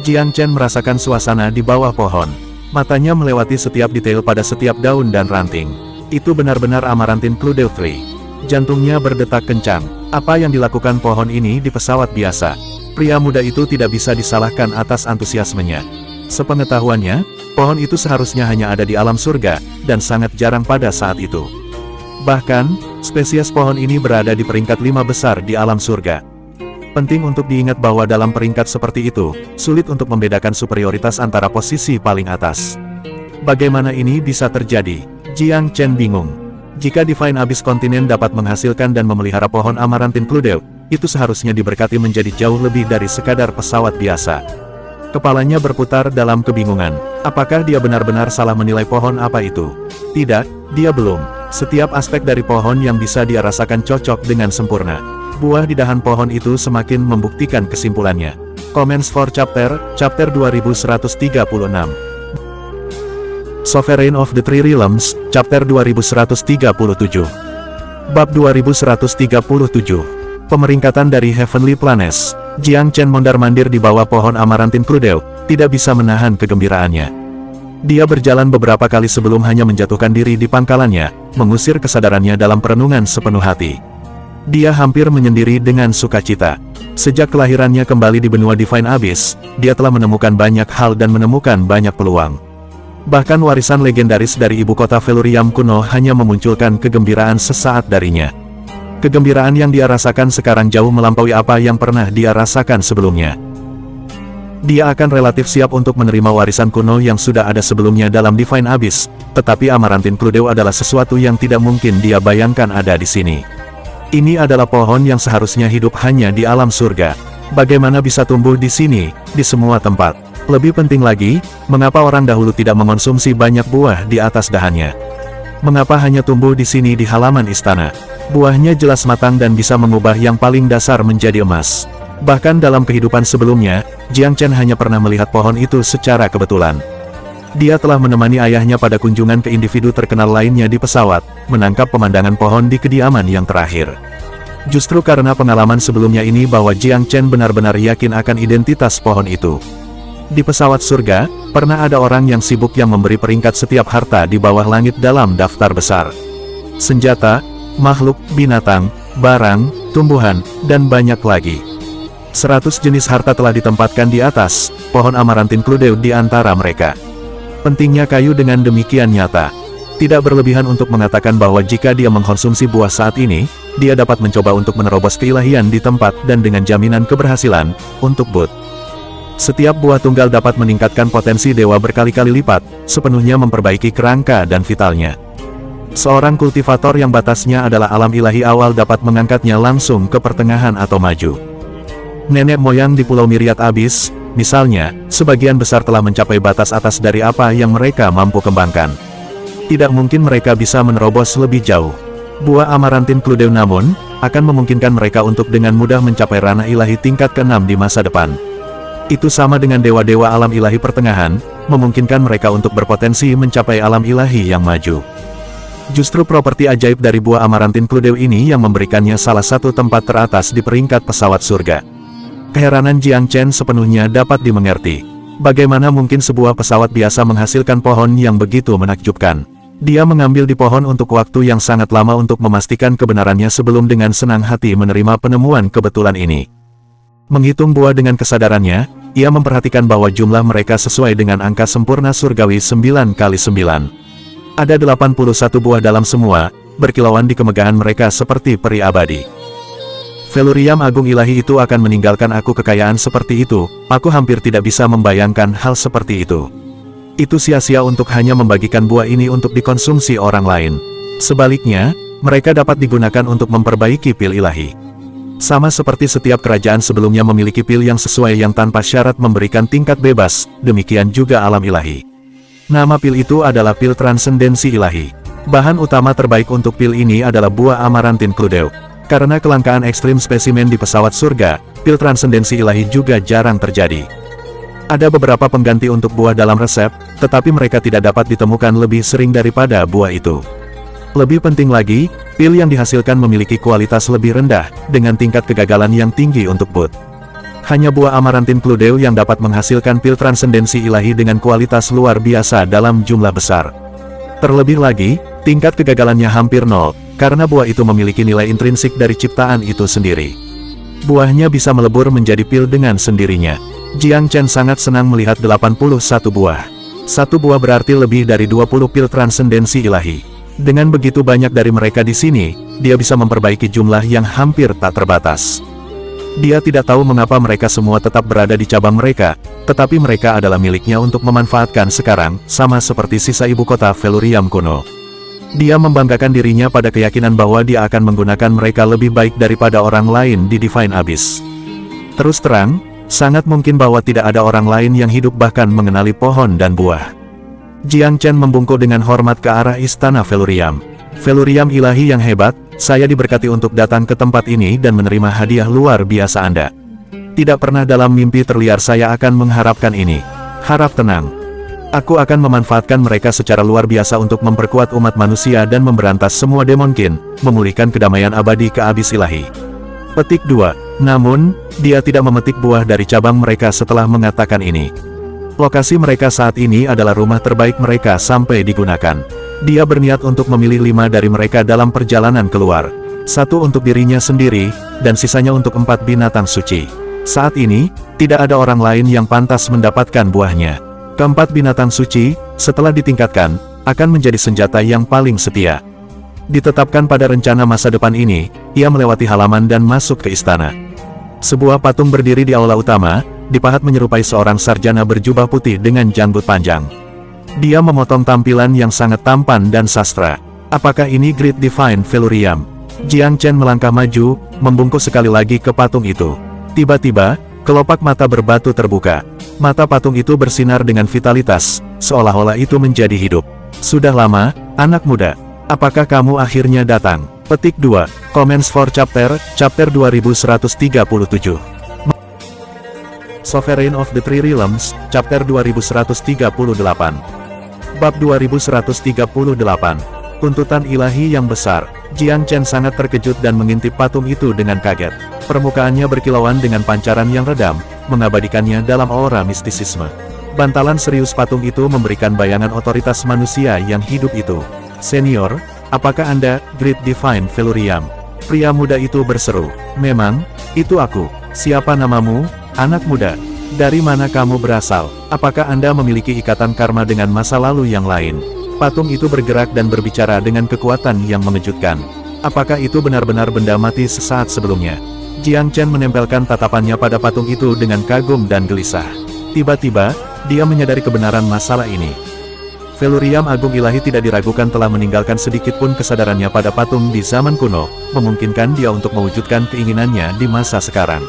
Jiang Chen merasakan suasana di bawah pohon. Matanya melewati setiap detail pada setiap daun dan ranting. Itu benar-benar Amarantin Cluedo Tree. Jantungnya berdetak kencang. Apa yang dilakukan pohon ini di pesawat biasa? Pria muda itu tidak bisa disalahkan atas antusiasmenya. Sepengetahuannya, pohon itu seharusnya hanya ada di alam surga, dan sangat jarang pada saat itu. Bahkan, spesies pohon ini berada di peringkat 5 besar di alam surga. Penting untuk diingat bahwa dalam peringkat seperti itu, sulit untuk membedakan superioritas antara posisi paling atas. Bagaimana ini bisa terjadi? Jiang Chen bingung. Jika Divine Abyss Kontinen dapat menghasilkan dan memelihara pohon Amarantin Cluedo, itu seharusnya diberkati menjadi jauh lebih dari sekadar pesawat biasa. Kepalanya berputar dalam kebingungan. Apakah dia benar-benar salah menilai pohon apa itu? Tidak, dia belum. Setiap aspek dari pohon yang bisa dia rasakan cocok dengan sempurna. Buah di dahan pohon itu semakin membuktikan kesimpulannya. Comments for Chapter 2136. Sovereign of the Three Realms, Chapter 2137. Bab 2137. Pemeringkatan dari Heavenly Planes. Jiang Chen mondar-mandir di bawah pohon Amarantin Cluedo, tidak bisa menahan kegembiraannya. Dia berjalan beberapa kali sebelum hanya menjatuhkan diri di pangkalannya, mengusir kesadarannya dalam perenungan sepenuh hati. Dia hampir menyendiri dengan sukacita. Sejak kelahirannya kembali di benua Divine Abyss, dia telah menemukan banyak hal dan menemukan banyak peluang. Bahkan warisan legendaris dari ibu kota Velurium kuno hanya memunculkan kegembiraan sesaat darinya. Kegembiraan yang dia rasakan sekarang jauh melampaui apa yang pernah dia rasakan sebelumnya. Dia akan relatif siap untuk menerima warisan kuno yang sudah ada sebelumnya dalam Divine Abyss, tetapi Amarantin Cluedo adalah sesuatu yang tidak mungkin dia bayangkan ada di sini. Ini adalah pohon yang seharusnya hidup hanya di alam surga. Bagaimana bisa tumbuh di sini, di semua tempat? Lebih penting lagi, mengapa orang dahulu tidak mengonsumsi banyak buah di atas dahannya? Mengapa hanya tumbuh di sini di halaman istana? Buahnya jelas matang dan bisa mengubah yang paling dasar menjadi emas. Bahkan dalam kehidupan sebelumnya, Jiang Chen hanya pernah melihat pohon itu secara kebetulan. Dia telah menemani ayahnya pada kunjungan ke individu terkenal lainnya di pesawat, menangkap pemandangan pohon di kediaman yang terakhir. Justru karena pengalaman sebelumnya ini bahwa Jiang Chen benar-benar yakin akan identitas pohon itu. Di pesawat surga, pernah ada orang yang sibuk yang memberi peringkat setiap harta di bawah langit dalam daftar besar. Senjata, makhluk, binatang, barang, tumbuhan, dan banyak lagi. 100 jenis harta telah ditempatkan di atas pohon Amarantin Cluedo di antara mereka. Pentingnya kayu dengan demikian nyata. Tidak berlebihan untuk mengatakan bahwa jika dia mengkonsumsi buah saat ini, dia dapat mencoba untuk menerobos keilahian di tempat dan dengan jaminan keberhasilan untuk Bud. Setiap buah tunggal dapat meningkatkan potensi dewa berkali-kali lipat, sepenuhnya memperbaiki kerangka dan vitalnya. Seorang kultivator yang batasnya adalah alam ilahi awal dapat mengangkatnya langsung ke pertengahan atau maju. Nenek moyang di Pulau Myriad Abyss, misalnya, sebagian besar telah mencapai batas atas dari apa yang mereka mampu kembangkan. Tidak mungkin mereka bisa menerobos lebih jauh. Buah Amarantin Cluedo namun, akan memungkinkan mereka untuk dengan mudah mencapai ranah ilahi tingkat ke-6 di masa depan. Itu sama dengan dewa-dewa alam ilahi pertengahan, memungkinkan mereka untuk berpotensi mencapai alam ilahi yang maju. Justru properti ajaib dari buah Amarantin Cluedo ini yang memberikannya salah satu tempat teratas di peringkat pesawat surga. Keheranan Jiang Chen sepenuhnya dapat dimengerti. Bagaimana mungkin sebuah pesawat biasa menghasilkan pohon yang begitu menakjubkan? Dia mengambil di pohon untuk waktu yang sangat lama untuk memastikan kebenarannya sebelum dengan senang hati menerima penemuan kebetulan ini. Menghitung buah dengan kesadarannya, ia memperhatikan bahwa jumlah mereka sesuai dengan angka sempurna surgawi 9 kali 9. Ada 81 buah dalam semua, berkilauan di kemegahan mereka seperti peri abadi. Velurium agung ilahi itu akan meninggalkan aku kekayaan seperti itu, aku hampir tidak bisa membayangkan hal seperti itu. Itu sia-sia untuk hanya membagikan buah ini untuk dikonsumsi orang lain. Sebaliknya, mereka dapat digunakan untuk memperbaiki pil ilahi. Sama seperti setiap kerajaan sebelumnya memiliki pil yang sesuai yang tanpa syarat memberikan tingkat bebas, demikian juga alam ilahi. Nama pil itu adalah pil transendensi ilahi. Bahan utama terbaik untuk pil ini adalah buah Amarantin Cluedo. Karena kelangkaan ekstrim spesimen di pesawat surga, pil transendensi ilahi juga jarang terjadi. Ada beberapa pengganti untuk buah dalam resep, tetapi mereka tidak dapat ditemukan lebih sering daripada buah itu. Lebih penting lagi, pil yang dihasilkan memiliki kualitas lebih rendah, dengan tingkat kegagalan yang tinggi untuk Bud. Hanya buah Amarantin Cluedo yang dapat menghasilkan pil transendensi ilahi dengan kualitas luar biasa dalam jumlah besar. Terlebih lagi, tingkat kegagalannya hampir nol, karena buah itu memiliki nilai intrinsik dari ciptaan itu sendiri. Buahnya bisa melebur menjadi pil dengan sendirinya. Jiang Chen sangat senang melihat 81 buah. Satu buah berarti lebih dari 20 pil transendensi ilahi. Dengan begitu banyak dari mereka di sini, dia bisa memperbaiki jumlah yang hampir tak terbatas. Dia tidak tahu mengapa mereka semua tetap berada di cabang mereka, tetapi mereka adalah miliknya untuk memanfaatkan sekarang, sama seperti sisa ibu kota Velurium kuno. Dia membanggakan dirinya pada keyakinan bahwa dia akan menggunakan mereka lebih baik daripada orang lain di Divine Abyss. Terus terang, sangat mungkin bahwa tidak ada orang lain yang hidup bahkan mengenali pohon dan buah. Jiang Chen membungkuk dengan hormat ke arah istana Velurium. Velurium ilahi yang hebat, saya diberkati untuk datang ke tempat ini dan menerima hadiah luar biasa Anda. Tidak pernah dalam mimpi terliar saya akan mengharapkan ini. Harap tenang. Aku akan memanfaatkan mereka secara luar biasa untuk memperkuat umat manusia dan memberantas semua demonkin, memulihkan kedamaian abadi ke Abyss ilahi. Petik 2. Namun, dia tidak memetik buah dari cabang mereka setelah mengatakan ini. Lokasi mereka saat ini adalah rumah terbaik mereka sampai digunakan. Dia berniat untuk memilih 5 dari mereka dalam perjalanan keluar. 1 untuk dirinya sendiri, dan sisanya untuk 4 binatang suci. Saat ini, tidak ada orang lain yang pantas mendapatkan buahnya. Keempat binatang suci, setelah ditingkatkan, akan menjadi senjata yang paling setia. Ditetapkan pada rencana masa depan ini, ia melewati halaman dan masuk ke istana. Sebuah patung berdiri di aula utama, dipahat menyerupai seorang sarjana berjubah putih dengan janggut panjang. Dia memotong tampilan yang sangat tampan dan sastra. Apakah ini Great Divine Velurium? Jiang Chen melangkah maju, membungkuk sekali lagi ke patung itu. Tiba-tiba, kelopak mata berbatu terbuka. Mata patung itu bersinar dengan vitalitas, seolah-olah itu menjadi hidup. Sudah lama, anak muda. Apakah kamu akhirnya datang? Petik 2. Comments for chapter 2137. Sovereign of the Three Realms, chapter 2138. Bab 2138. Tuntutan ilahi yang besar. Jiang Chen sangat terkejut dan mengintip patung itu dengan kaget. Permukaannya berkilauan dengan pancaran yang redam, mengabadikannya dalam aura mistisisme. Bantalan serius patung itu memberikan bayangan otoritas manusia yang hidup itu. Senior, apakah Anda, Great Divine Velurium? Pria muda itu berseru, "Memang, itu aku. Siapa namamu, anak muda? Dari mana kamu berasal? Apakah Anda memiliki ikatan karma dengan masa lalu yang lain?" Patung itu bergerak dan berbicara dengan kekuatan yang mengejutkan. Apakah itu benar-benar benda mati sesaat sebelumnya? Jiang Chen menempelkan tatapannya pada patung itu dengan kagum dan gelisah. Tiba-tiba, dia menyadari kebenaran masalah ini. Veluriam Agung Ilahi tidak diragukan telah meninggalkan sedikitpun kesadarannya pada patung di zaman kuno, memungkinkan dia untuk mewujudkan keinginannya di masa sekarang.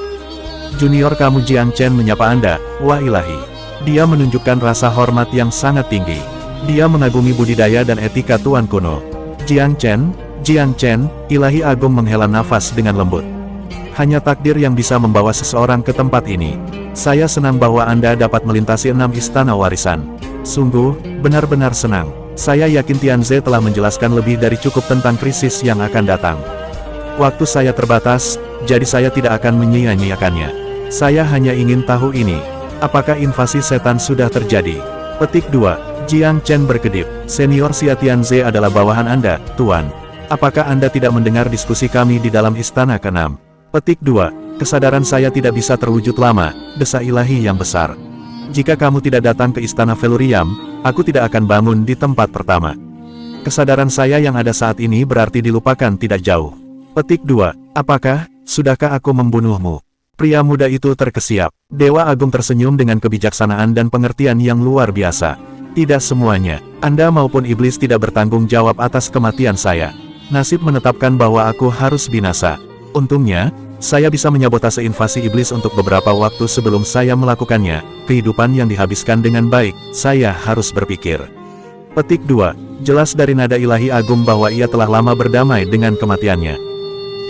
"Junior kamu Jiang Chen menyapa Anda, Wah Ilahi." Dia menunjukkan rasa hormat yang sangat tinggi. Dia mengagumi budidaya dan etika Tuan kuno. Jiang Chen, Ilahi Agung menghela nafas dengan lembut. "Hanya takdir yang bisa membawa seseorang ke tempat ini. Saya senang bahwa Anda dapat melintasi 6 istana warisan. Sungguh, benar-benar senang. Saya yakin Tianze telah menjelaskan lebih dari cukup tentang krisis yang akan datang. Waktu saya terbatas, jadi saya tidak akan menyia-nyiakannya. Saya hanya ingin tahu ini. Apakah invasi setan sudah terjadi?" Petik 2. Jiang Chen berkedip. "Senior Xia Tianze adalah bawahan Anda, Tuan. Apakah Anda tidak mendengar diskusi kami di dalam istana ke-6? Petik 2. "Kesadaran saya tidak bisa terwujud lama," desa Ilahi yang besar. "Jika kamu tidak datang ke istana Veluriam, aku tidak akan bangun di tempat pertama. Kesadaran saya yang ada saat ini berarti dilupakan tidak jauh." Petik 2. "Apakah, sudahkah aku membunuhmu?" Pria muda itu terkesiap. Dewa Agung tersenyum dengan kebijaksanaan dan pengertian yang luar biasa. "Tidak semuanya. Anda maupun iblis tidak bertanggung jawab atas kematian saya. Nasib menetapkan bahwa aku harus binasa. Untungnya, saya bisa menyabotase invasi iblis untuk beberapa waktu sebelum saya melakukannya. Kehidupan yang dihabiskan dengan baik, saya harus berpikir." Petik 2. Jelas dari nada Ilahi Agung bahwa ia telah lama berdamai dengan kematiannya.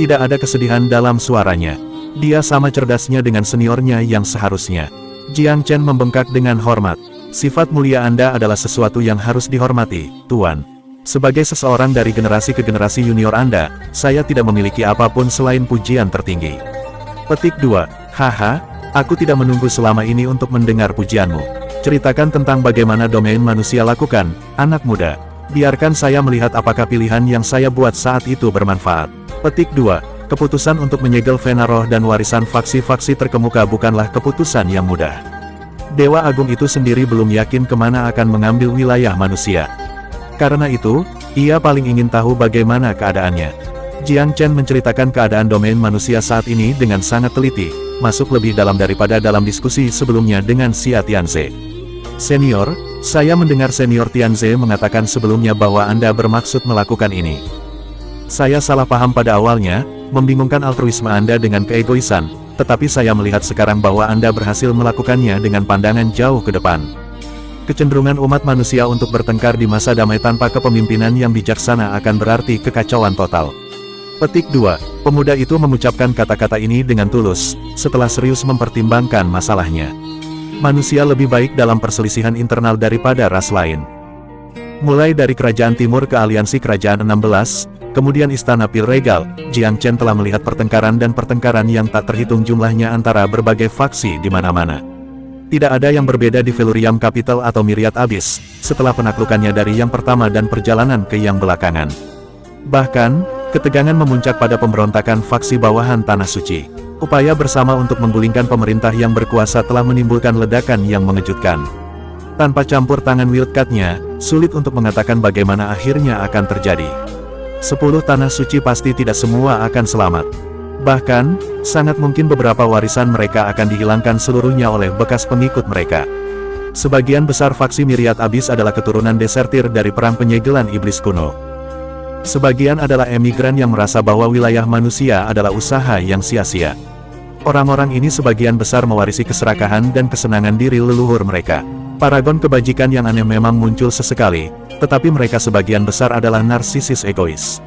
Tidak ada kesedihan dalam suaranya. Dia sama cerdasnya dengan seniornya yang seharusnya. Jiang Chen membengkak dengan hormat. "Sifat mulia Anda adalah sesuatu yang harus dihormati, Tuan. Sebagai seseorang dari generasi ke generasi junior Anda, saya tidak memiliki apapun selain pujian tertinggi." Petik 2. "Haha, aku tidak menunggu selama ini untuk mendengar pujianmu. Ceritakan tentang bagaimana domain manusia lakukan, anak muda. Biarkan saya melihat apakah pilihan yang saya buat saat itu bermanfaat." Petik 2. Keputusan untuk menyegel Vena Roh dan warisan faksi-faksi terkemuka bukanlah keputusan yang mudah. Dewa Agung itu sendiri belum yakin kemana akan mengambil wilayah manusia. Karena itu, ia paling ingin tahu bagaimana keadaannya. Jiang Chen menceritakan keadaan domain manusia saat ini dengan sangat teliti, masuk lebih dalam daripada dalam diskusi sebelumnya dengan Xia Tianze. "Senior, saya mendengar Senior Tianze mengatakan sebelumnya bahwa Anda bermaksud melakukan ini. Saya salah paham pada awalnya, membingungkan altruisme Anda dengan keegoisan, tetapi saya melihat sekarang bahwa Anda berhasil melakukannya dengan pandangan jauh ke depan. Kecenderungan umat manusia untuk bertengkar di masa damai tanpa kepemimpinan yang bijaksana akan berarti kekacauan total." Petik 2. Pemuda itu mengucapkan kata-kata ini dengan tulus, setelah serius mempertimbangkan masalahnya. Manusia lebih baik dalam perselisihan internal daripada ras lain. Mulai dari Kerajaan Timur ke Aliansi Kerajaan 16, kemudian Istana Pil Regal, Jiang Chen telah melihat pertengkaran dan pertengkaran yang tak terhitung jumlahnya antara berbagai faksi di mana-mana. Tidak ada yang berbeda di Veluriam Capital atau Myriad Abyss, setelah penaklukannya dari yang pertama dan perjalanan ke yang belakangan. Bahkan, ketegangan memuncak pada pemberontakan faksi bawahan Tanah Suci. Upaya bersama untuk menggulingkan pemerintah yang berkuasa telah menimbulkan ledakan yang mengejutkan. Tanpa campur tangan Wildcat-nya, sulit untuk mengatakan bagaimana akhirnya akan terjadi. 10 Tanah Suci pasti tidak semua akan selamat. Bahkan, sangat mungkin beberapa warisan mereka akan dihilangkan seluruhnya oleh bekas pengikut mereka. Sebagian besar faksi Myriad Abyss adalah keturunan desertir dari perang penyegelan iblis kuno. Sebagian adalah emigran yang merasa bahwa wilayah manusia adalah usaha yang sia-sia. Orang-orang ini sebagian besar mewarisi keserakahan dan kesenangan diri leluhur mereka. Paragon kebajikan yang aneh memang muncul sesekali, tetapi mereka sebagian besar adalah narsisis egois.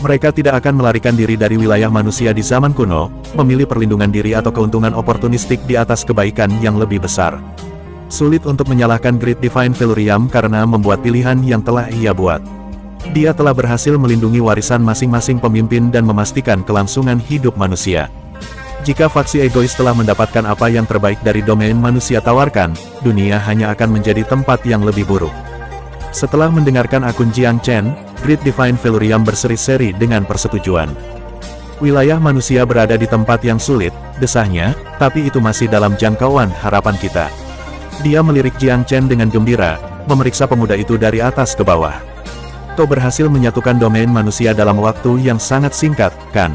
Mereka tidak akan melarikan diri dari wilayah manusia di zaman kuno, memilih perlindungan diri atau keuntungan oportunistik di atas kebaikan yang lebih besar. Sulit untuk menyalahkan Great Divine Veluriam karena membuat pilihan yang telah ia buat. Dia telah berhasil melindungi warisan masing-masing pemimpin dan memastikan kelangsungan hidup manusia. Jika faksi egois telah mendapatkan apa yang terbaik dari domain manusia tawarkan, dunia hanya akan menjadi tempat yang lebih buruk. Setelah mendengarkan akun Jiang Chen, Great Divine Veluriam berseri-seri dengan persetujuan. Wilayah manusia berada di tempat yang sulit, desahnya, tapi itu masih dalam jangkauan harapan kita. Dia melirik Jiang Chen dengan gembira, memeriksa pemuda itu dari atas ke bawah. Kau berhasil menyatukan domain manusia dalam waktu yang sangat singkat, kan?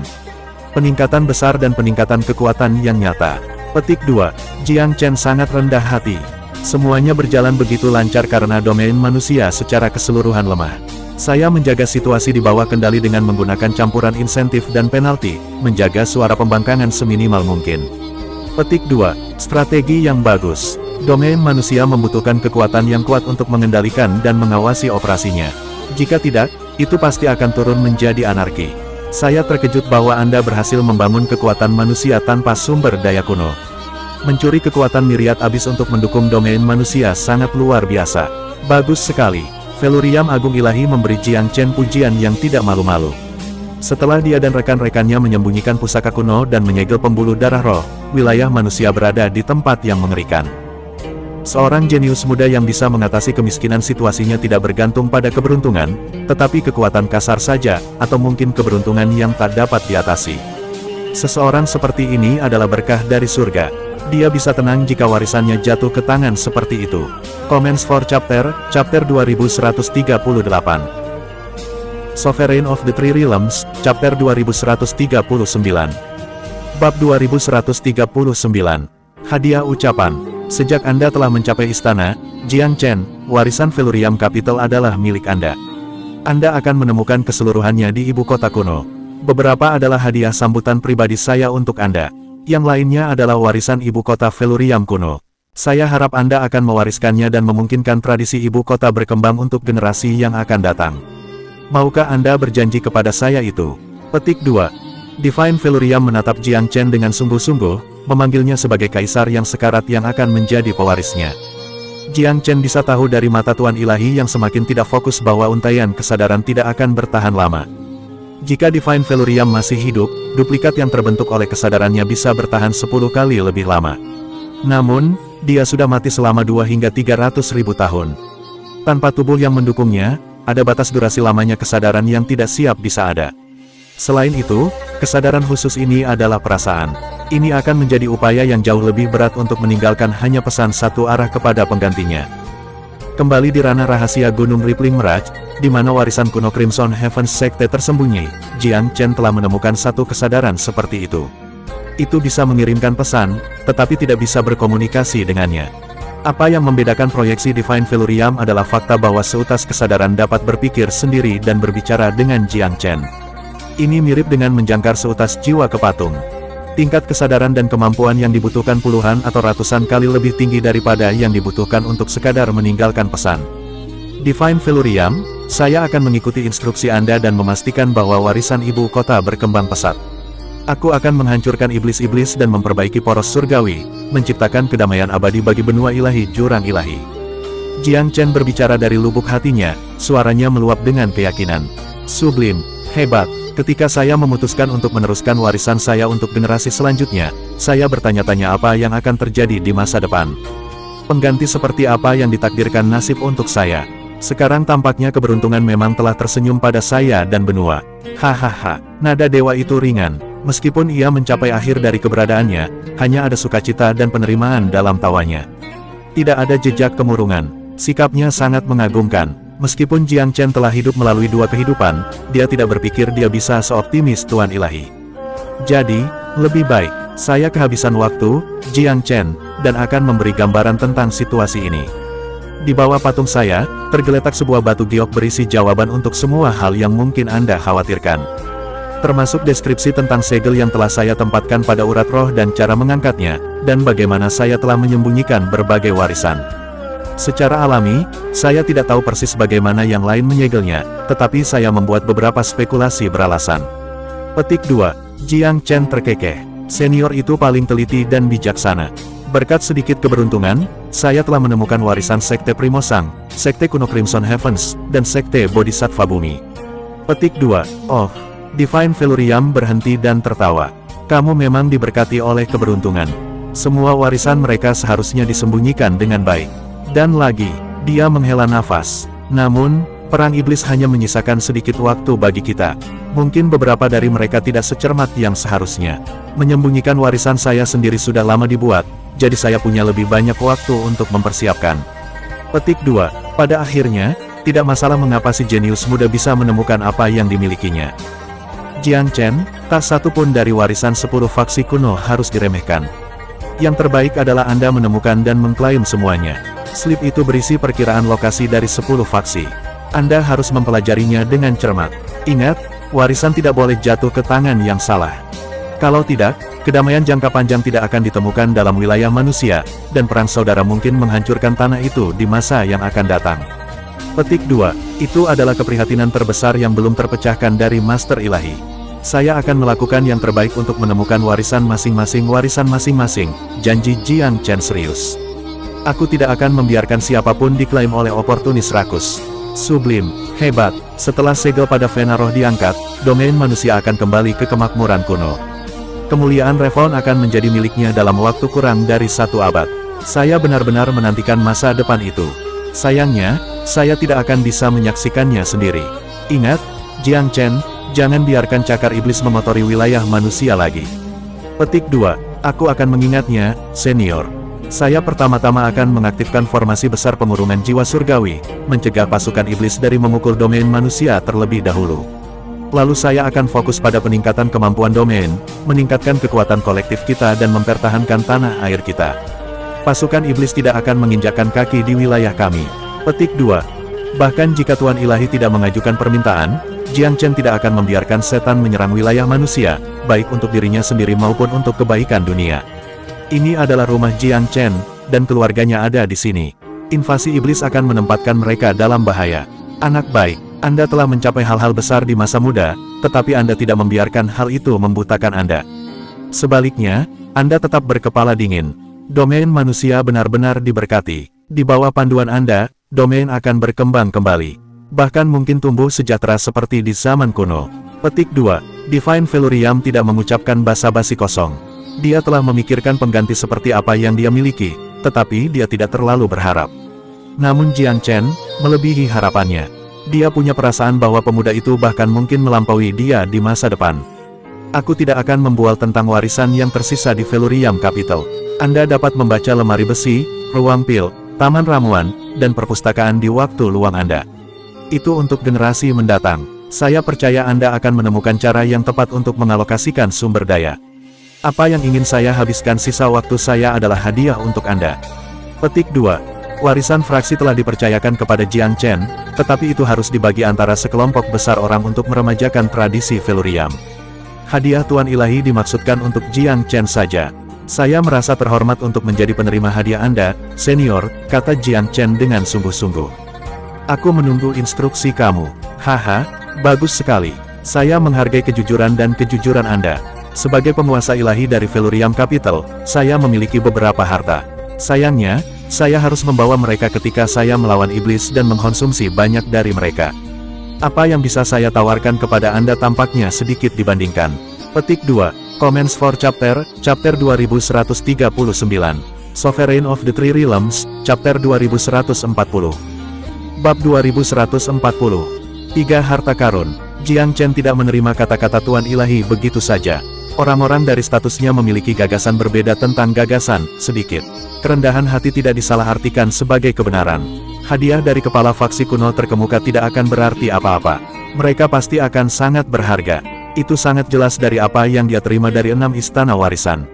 Peningkatan besar dan peningkatan kekuatan yang nyata. Petik 2. Jiang Chen sangat rendah hati. Semuanya berjalan begitu lancar karena domain manusia secara keseluruhan lemah. Saya menjaga situasi di bawah kendali dengan menggunakan campuran insentif dan penalti, menjaga suara pembangkangan seminimal mungkin. Petik 2. Strategi yang bagus. Domain manusia membutuhkan kekuatan yang kuat untuk mengendalikan dan mengawasi operasinya. Jika tidak, itu pasti akan turun menjadi anarki. Saya terkejut bahwa Anda berhasil membangun kekuatan manusia tanpa sumber daya kuno. Mencuri kekuatan Myriad Abyss untuk mendukung domain manusia sangat luar biasa. Bagus sekali. Veluriam Agung Ilahi memberi Jiang Chen pujian yang tidak malu-malu. Setelah dia dan rekan-rekannya menyembunyikan pusaka kuno dan menyegel pembuluh darah roh, wilayah manusia berada di tempat yang mengerikan. Seorang jenius muda yang bisa mengatasi kemiskinan situasinya tidak bergantung pada keberuntungan, tetapi kekuatan kasar saja, atau mungkin keberuntungan yang tak dapat diatasi. Seseorang seperti ini adalah berkah dari surga. Dia bisa tenang jika warisannya jatuh ke tangan seperti itu. Comments for chapter 2138. Sovereign of the Three Realms, chapter 2139. Bab 2139. Hadiah ucapan. Sejak Anda telah mencapai istana, Jiang Chen, warisan Veluriam Capital adalah milik Anda. Anda akan menemukan keseluruhannya di ibu kota kuno. Beberapa adalah hadiah sambutan pribadi saya untuk Anda. Yang lainnya adalah warisan ibu kota Veluriam kuno. Saya harap Anda akan mewariskannya dan memungkinkan tradisi ibu kota berkembang untuk generasi yang akan datang. Maukah Anda berjanji kepada saya itu? Petik 2. Divine Veluriam menatap Jiang Chen dengan sungguh-sungguh, memanggilnya sebagai kaisar yang sekarat yang akan menjadi pewarisnya. Jiang Chen bisa tahu dari mata Tuan Ilahi yang semakin tidak fokus bahwa untaian kesadaran tidak akan bertahan lama. Jika Divine Veluriam masih hidup, duplikat yang terbentuk oleh kesadarannya bisa bertahan 10 kali lebih lama. Namun, dia sudah mati selama 2 hingga 300.000 tahun. Tanpa tubuh yang mendukungnya, ada batas durasi lamanya kesadaran yang tidak siap bisa ada. Selain itu, kesadaran khusus ini adalah perasaan. Ini akan menjadi upaya yang jauh lebih berat untuk meninggalkan hanya pesan satu arah kepada penggantinya. Kembali di ranah rahasia Gunung Rippling Mirage, di mana warisan kuno Crimson Heavens Sekte tersembunyi, Jiang Chen telah menemukan satu kesadaran seperti itu. Itu bisa mengirimkan pesan, tetapi tidak bisa berkomunikasi dengannya. Apa yang membedakan proyeksi Divine Veluriam adalah fakta bahwa seutas kesadaran dapat berpikir sendiri dan berbicara dengan Jiang Chen. Ini mirip dengan menjangkar seutas jiwa ke patung. Tingkat kesadaran dan kemampuan yang dibutuhkan puluhan atau ratusan kali lebih tinggi daripada yang dibutuhkan untuk sekadar meninggalkan pesan. Divine Veluriam, saya akan mengikuti instruksi Anda dan memastikan bahwa warisan ibu kota berkembang pesat. Aku akan menghancurkan iblis-iblis dan memperbaiki poros surgawi, menciptakan kedamaian abadi bagi benua ilahi jurang ilahi. Jiang Chen berbicara dari lubuk hatinya, suaranya meluap dengan keyakinan. Sublim, hebat. Ketika saya memutuskan untuk meneruskan warisan saya untuk generasi selanjutnya, saya bertanya-tanya apa yang akan terjadi di masa depan. Pengganti seperti apa yang ditakdirkan nasib untuk saya. Sekarang tampaknya keberuntungan memang telah tersenyum pada saya dan benua. Hahaha, nada dewa itu ringan. Meskipun ia mencapai akhir dari keberadaannya, hanya ada sukacita dan penerimaan dalam tawanya. Tidak ada jejak kemurungan. Sikapnya sangat mengagumkan. Meskipun Jiang Chen telah hidup melalui 2 kehidupan, dia tidak berpikir dia bisa seoptimis Tuan Ilahi. Jadi, lebih baik, saya kehabisan waktu, Jiang Chen, dan akan memberi gambaran tentang situasi ini. Di bawah patung saya, tergeletak sebuah batu giok berisi jawaban untuk semua hal yang mungkin Anda khawatirkan. Termasuk deskripsi tentang segel yang telah saya tempatkan pada urat roh dan cara mengangkatnya, dan bagaimana saya telah menyembunyikan berbagai warisan. Secara alami, saya tidak tahu persis bagaimana yang lain menyegelnya, tetapi saya membuat beberapa spekulasi beralasan. Petik 2. Jiang Chen terkekeh. Senior itu paling teliti dan bijaksana. Berkat sedikit keberuntungan, saya telah menemukan warisan Sekte Primosang, Sekte Kuno Crimson Heavens, dan Sekte Bodhisattva Bumi. Petik 2. Oh, Divine Veluriam berhenti dan tertawa. Kamu memang diberkati oleh keberuntungan. Semua warisan mereka seharusnya disembunyikan dengan baik. Dan lagi, dia menghela nafas. Namun, perang iblis hanya menyisakan sedikit waktu bagi kita. Mungkin beberapa dari mereka tidak secermat yang seharusnya. Menyembunyikan warisan saya sendiri sudah lama dibuat, jadi saya punya lebih banyak waktu untuk mempersiapkan. Petik 2. Pada akhirnya, tidak masalah mengapa si jenius muda bisa menemukan apa yang dimilikinya. Jiang Chen, tak satu pun dari warisan 10 faksi kuno harus diremehkan. Yang terbaik adalah Anda menemukan dan mengklaim semuanya. Slip itu berisi perkiraan lokasi dari 10 faksi. Anda harus mempelajarinya dengan cermat. Ingat, warisan tidak boleh jatuh ke tangan yang salah. Kalau tidak, kedamaian jangka panjang tidak akan ditemukan dalam wilayah manusia, dan perang saudara mungkin menghancurkan tanah itu di masa yang akan datang. Petik 2. Itu adalah keprihatinan terbesar yang belum terpecahkan dari Master Ilahi. Saya akan melakukan yang terbaik untuk menemukan warisan masing-masing. Janji Jiang Chen serius. Aku tidak akan membiarkan siapapun diklaim oleh oportunis rakus. Sublim, hebat, setelah segel pada Venaroh diangkat, domain manusia akan kembali ke kemakmuran kuno. Kemuliaan Revon akan menjadi miliknya dalam waktu kurang dari 1 abad. Saya benar-benar menantikan masa depan itu. Sayangnya, saya tidak akan bisa menyaksikannya sendiri. Ingat, Jiang Chen, jangan biarkan cakar iblis memotori wilayah manusia lagi. Petik 2. Aku akan mengingatnya, senior. Saya pertama-tama akan mengaktifkan formasi besar pengurungan jiwa surgawi, mencegah pasukan iblis dari memukul domain manusia terlebih dahulu. Lalu saya akan fokus pada peningkatan kemampuan domain, meningkatkan kekuatan kolektif kita dan mempertahankan tanah air kita. Pasukan iblis tidak akan menginjakkan kaki di wilayah kami. Petik 2. Bahkan jika Tuan Ilahi tidak mengajukan permintaan, Jiang Chen tidak akan membiarkan setan menyerang wilayah manusia, baik untuk dirinya sendiri maupun untuk kebaikan dunia. Ini adalah rumah Jiang Chen, dan keluarganya ada di sini. Invasi iblis akan menempatkan mereka dalam bahaya. Anak baik, Anda telah mencapai hal-hal besar di masa muda, tetapi Anda tidak membiarkan hal itu membutakan Anda. Sebaliknya, Anda tetap berkepala dingin. Domain manusia benar-benar diberkati. Di bawah panduan Anda, domain akan berkembang kembali. Bahkan mungkin tumbuh sejahtera seperti di zaman kuno. Petik 2. Divine Velurium tidak mengucapkan basa-basi kosong. Dia telah memikirkan pengganti seperti apa yang dia miliki, tetapi dia tidak terlalu berharap. Namun Jiang Chen melebihi harapannya. Dia punya perasaan bahwa pemuda itu bahkan mungkin melampaui dia di masa depan. Aku tidak akan membual tentang warisan yang tersisa di Velurium Capital. Anda dapat membaca lemari besi, ruang pil, taman ramuan, dan perpustakaan di waktu luang Anda. Itu untuk generasi mendatang. Saya percaya Anda akan menemukan cara yang tepat untuk mengalokasikan sumber daya. Apa yang ingin saya habiskan sisa waktu saya adalah hadiah untuk Anda. Petik 2. Warisan fraksi telah dipercayakan kepada Jiang Chen, tetapi itu harus dibagi antara sekelompok besar orang untuk meremajakan tradisi Velurium. Hadiah Tuan Ilahi dimaksudkan untuk Jiang Chen saja. Saya merasa terhormat untuk menjadi penerima hadiah Anda, senior, kata Jiang Chen dengan sungguh-sungguh. Aku menunggu instruksi kamu. Haha, bagus sekali. Saya menghargai kejujuran dan kejujuran Anda. Sebagai penguasa ilahi dari Velurium Capital, saya memiliki beberapa harta. Sayangnya, saya harus membawa mereka ketika saya melawan iblis dan mengkonsumsi banyak dari mereka. Apa yang bisa saya tawarkan kepada Anda tampaknya sedikit dibandingkan. Petik 2. Comments for Chapter 2139. Sovereign of the Three Realms, Chapter 2140. Bab 2140. 3 Harta Karun. Jiang Chen tidak menerima kata-kata Tuan Ilahi begitu saja. Orang-orang dari statusnya memiliki gagasan berbeda tentang gagasan, sedikit. Kerendahan hati tidak disalahartikan sebagai kebenaran. Hadiah dari kepala faksi kuno terkemuka tidak akan berarti apa-apa. Mereka pasti akan sangat berharga. Itu sangat jelas dari apa yang dia terima dari 6 istana warisan.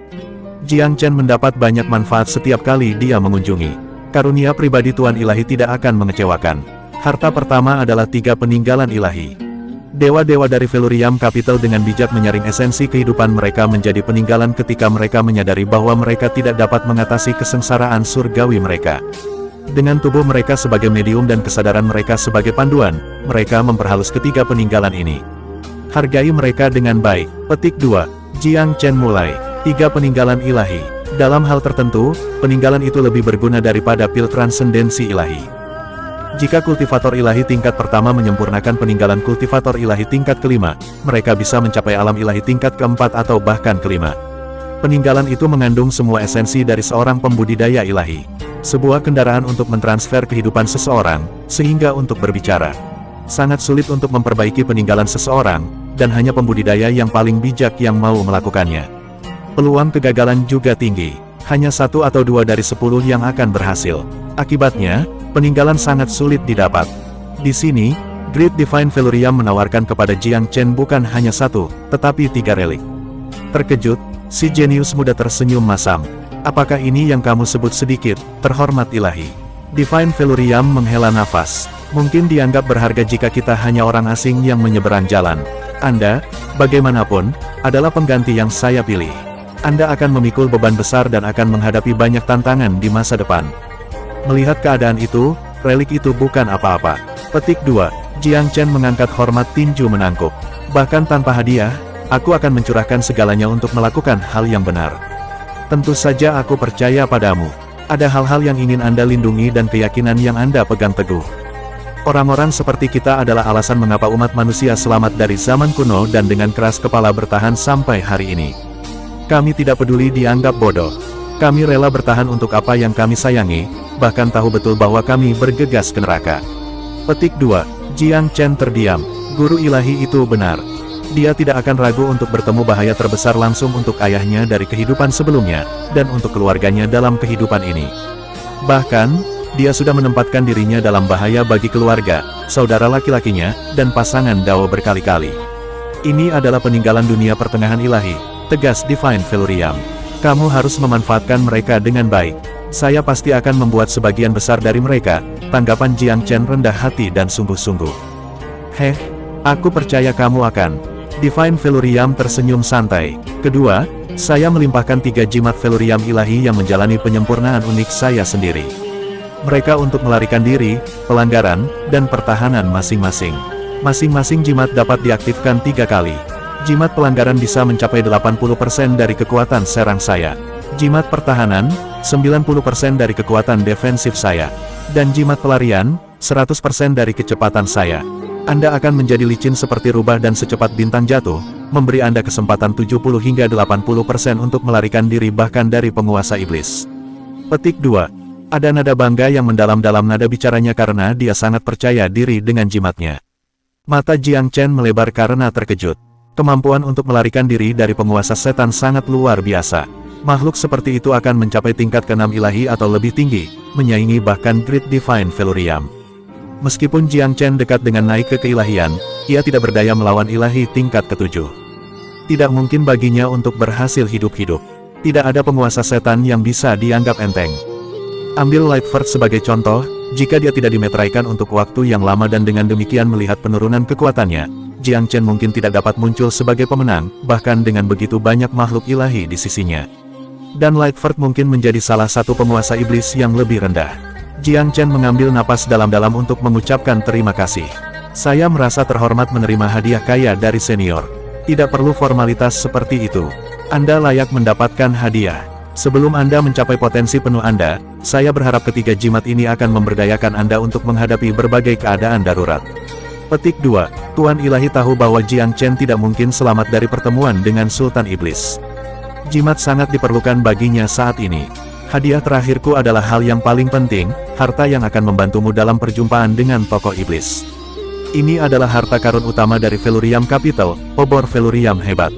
Jiang Chen mendapat banyak manfaat setiap kali dia mengunjungi. Karunia pribadi Tuan Ilahi tidak akan mengecewakan. Harta pertama adalah 3 peninggalan ilahi. Dewa-dewa dari Velurium Capital dengan bijak menyaring esensi kehidupan mereka menjadi peninggalan ketika mereka menyadari bahwa mereka tidak dapat mengatasi kesengsaraan surgawi mereka. Dengan tubuh mereka sebagai medium dan kesadaran mereka sebagai panduan, mereka memperhalus ketiga peninggalan ini. Hargai mereka dengan baik. Petik 2. Jiang Chen mulai. 3 peninggalan ilahi. Dalam hal tertentu, peninggalan itu lebih berguna daripada pil transendensi ilahi. Jika kultivator ilahi tingkat pertama menyempurnakan peninggalan kultivator ilahi tingkat kelima, mereka bisa mencapai alam ilahi tingkat keempat atau bahkan kelima. Peninggalan itu mengandung semua esensi dari seorang pembudidaya ilahi. Sebuah kendaraan untuk mentransfer kehidupan seseorang, sehingga untuk berbicara. Sangat sulit untuk memperbaiki peninggalan seseorang, dan hanya pembudidaya yang paling bijak yang mau melakukannya. Peluang kegagalan juga tinggi, hanya 1 atau 2 dari 10 yang akan berhasil. Akibatnya, peninggalan sangat sulit didapat. Di sini, Great Divine Velurium menawarkan kepada Jiang Chen bukan hanya 1, tetapi 3 relik. Terkejut, si jenius muda tersenyum masam. Apakah ini yang kamu sebut sedikit, terhormat ilahi? Divine Velurium menghela nafas. Mungkin dianggap berharga jika kita hanya orang asing yang menyeberang jalan. Anda, bagaimanapun, adalah pengganti yang saya pilih. Anda akan memikul beban besar dan akan menghadapi banyak tantangan di masa depan. Melihat keadaan itu, relik itu bukan apa-apa. Petik 2. Jiang Chen mengangkat hormat tinju menangkup. Bahkan tanpa hadiah, aku akan mencurahkan segalanya untuk melakukan hal yang benar. Tentu saja aku percaya padamu. Ada hal-hal yang ingin Anda lindungi dan keyakinan yang Anda pegang teguh. Orang-orang seperti kita adalah alasan mengapa umat manusia selamat dari zaman kuno dan dengan keras kepala bertahan sampai hari ini. Kami tidak peduli dianggap bodoh. Kami rela bertahan untuk apa yang kami sayangi, bahkan tahu betul bahwa kami bergegas ke neraka. Petik 2. Jiang Chen terdiam. Guru ilahi itu benar. Dia tidak akan ragu untuk bertemu bahaya terbesar langsung untuk ayahnya dari kehidupan sebelumnya, dan untuk keluarganya dalam kehidupan ini. Bahkan, dia sudah menempatkan dirinya dalam bahaya bagi keluarga, saudara laki-lakinya, dan pasangan Dao berkali-kali. Ini adalah peninggalan dunia pertengahan ilahi, tegas Divine Velurium. Kamu harus memanfaatkan mereka dengan baik. Saya pasti akan membuat sebagian besar dari mereka. Tanggapan Jiang Chen rendah hati dan sungguh-sungguh. Heh, aku percaya kamu akan. Divine Velurium tersenyum santai. Kedua, saya melimpahkan 3 jimat Velurium ilahi yang menjalani penyempurnaan unik saya sendiri. Mereka untuk melarikan diri, pelanggaran, dan pertahanan masing-masing. Masing-masing jimat dapat diaktifkan 3 kali. Jimat pelanggaran bisa mencapai 80% dari kekuatan serang saya. Jimat pertahanan, 90% dari kekuatan defensif saya. Dan jimat pelarian, 100% dari kecepatan saya. Anda akan menjadi licin seperti rubah dan secepat bintang jatuh, memberi Anda kesempatan 70 hingga 80% untuk melarikan diri bahkan dari penguasa iblis. Petik 2. Ada nada bangga yang mendalam dalam nada bicaranya karena dia sangat percaya diri dengan jimatnya. Mata Jiang Chen melebar karena terkejut. Kemampuan untuk melarikan diri dari penguasa setan sangat luar biasa. Makhluk seperti itu akan mencapai tingkat ke-6 ilahi atau lebih tinggi, menyaingi bahkan Great Divine Velurium. Meskipun Jiang Chen dekat dengan naik ke keilahian, ia tidak berdaya melawan ilahi tingkat ke-7. Tidak mungkin baginya untuk berhasil hidup-hidup. Tidak ada penguasa setan yang bisa dianggap enteng. Ambil Lightford sebagai contoh, jika dia tidak dimeteraikan untuk waktu yang lama dan dengan demikian melihat penurunan kekuatannya, Jiang Chen mungkin tidak dapat muncul sebagai pemenang, bahkan dengan begitu banyak makhluk ilahi di sisinya. Dan Lightford mungkin menjadi salah satu penguasa iblis yang lebih rendah. Jiang Chen mengambil napas dalam-dalam untuk mengucapkan terima kasih. Saya merasa terhormat menerima hadiah kaya dari senior. Tidak perlu formalitas seperti itu. Anda layak mendapatkan hadiah. Sebelum Anda mencapai potensi penuh Anda, saya berharap ketiga jimat ini akan memberdayakan Anda untuk menghadapi berbagai keadaan darurat. Petik 2. Tuan Ilahi tahu bahwa Jiang Chen tidak mungkin selamat dari pertemuan dengan Sultan Iblis. Jimat sangat diperlukan baginya saat ini. Hadiah terakhirku adalah hal yang paling penting, harta yang akan membantumu dalam perjumpaan dengan tokoh iblis. Ini adalah harta karun utama dari Velurium Capital, obor Velurium hebat.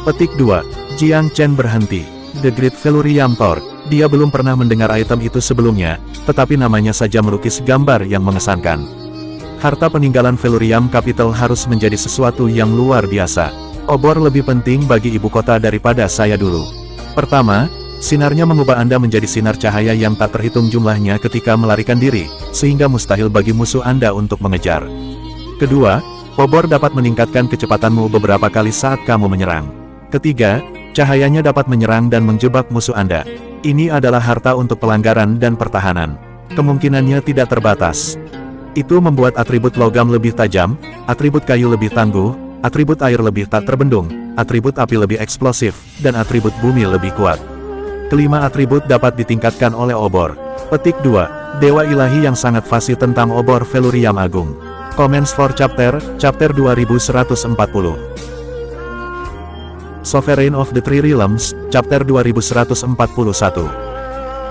Petik 2. Jiang Chen berhenti. The Great Velurium Tor. Dia belum pernah mendengar item itu sebelumnya, tetapi namanya saja melukis gambar yang mengesankan. Harta peninggalan Velurium Capital harus menjadi sesuatu yang luar biasa. Obor lebih penting bagi ibu kota daripada saya dulu. Pertama, sinarnya mengubah Anda menjadi sinar cahaya yang tak terhitung jumlahnya ketika melarikan diri, sehingga mustahil bagi musuh Anda untuk mengejar. Kedua, obor dapat meningkatkan kecepatanmu beberapa kali saat kamu menyerang. Ketiga, cahayanya dapat menyerang dan menjebak musuh Anda. Ini adalah harta untuk pelanggaran dan pertahanan. Kemungkinannya tidak terbatas. Itu membuat atribut logam lebih tajam, atribut kayu lebih tangguh, atribut air lebih tak terbendung, atribut api lebih eksplosif, dan atribut bumi lebih kuat. Kelima atribut dapat ditingkatkan oleh obor. Petik 2. Dewa ilahi yang sangat fasih tentang obor Velurium Agung. Comments for chapter 2140. Sovereign of the Three Realms, chapter 2141.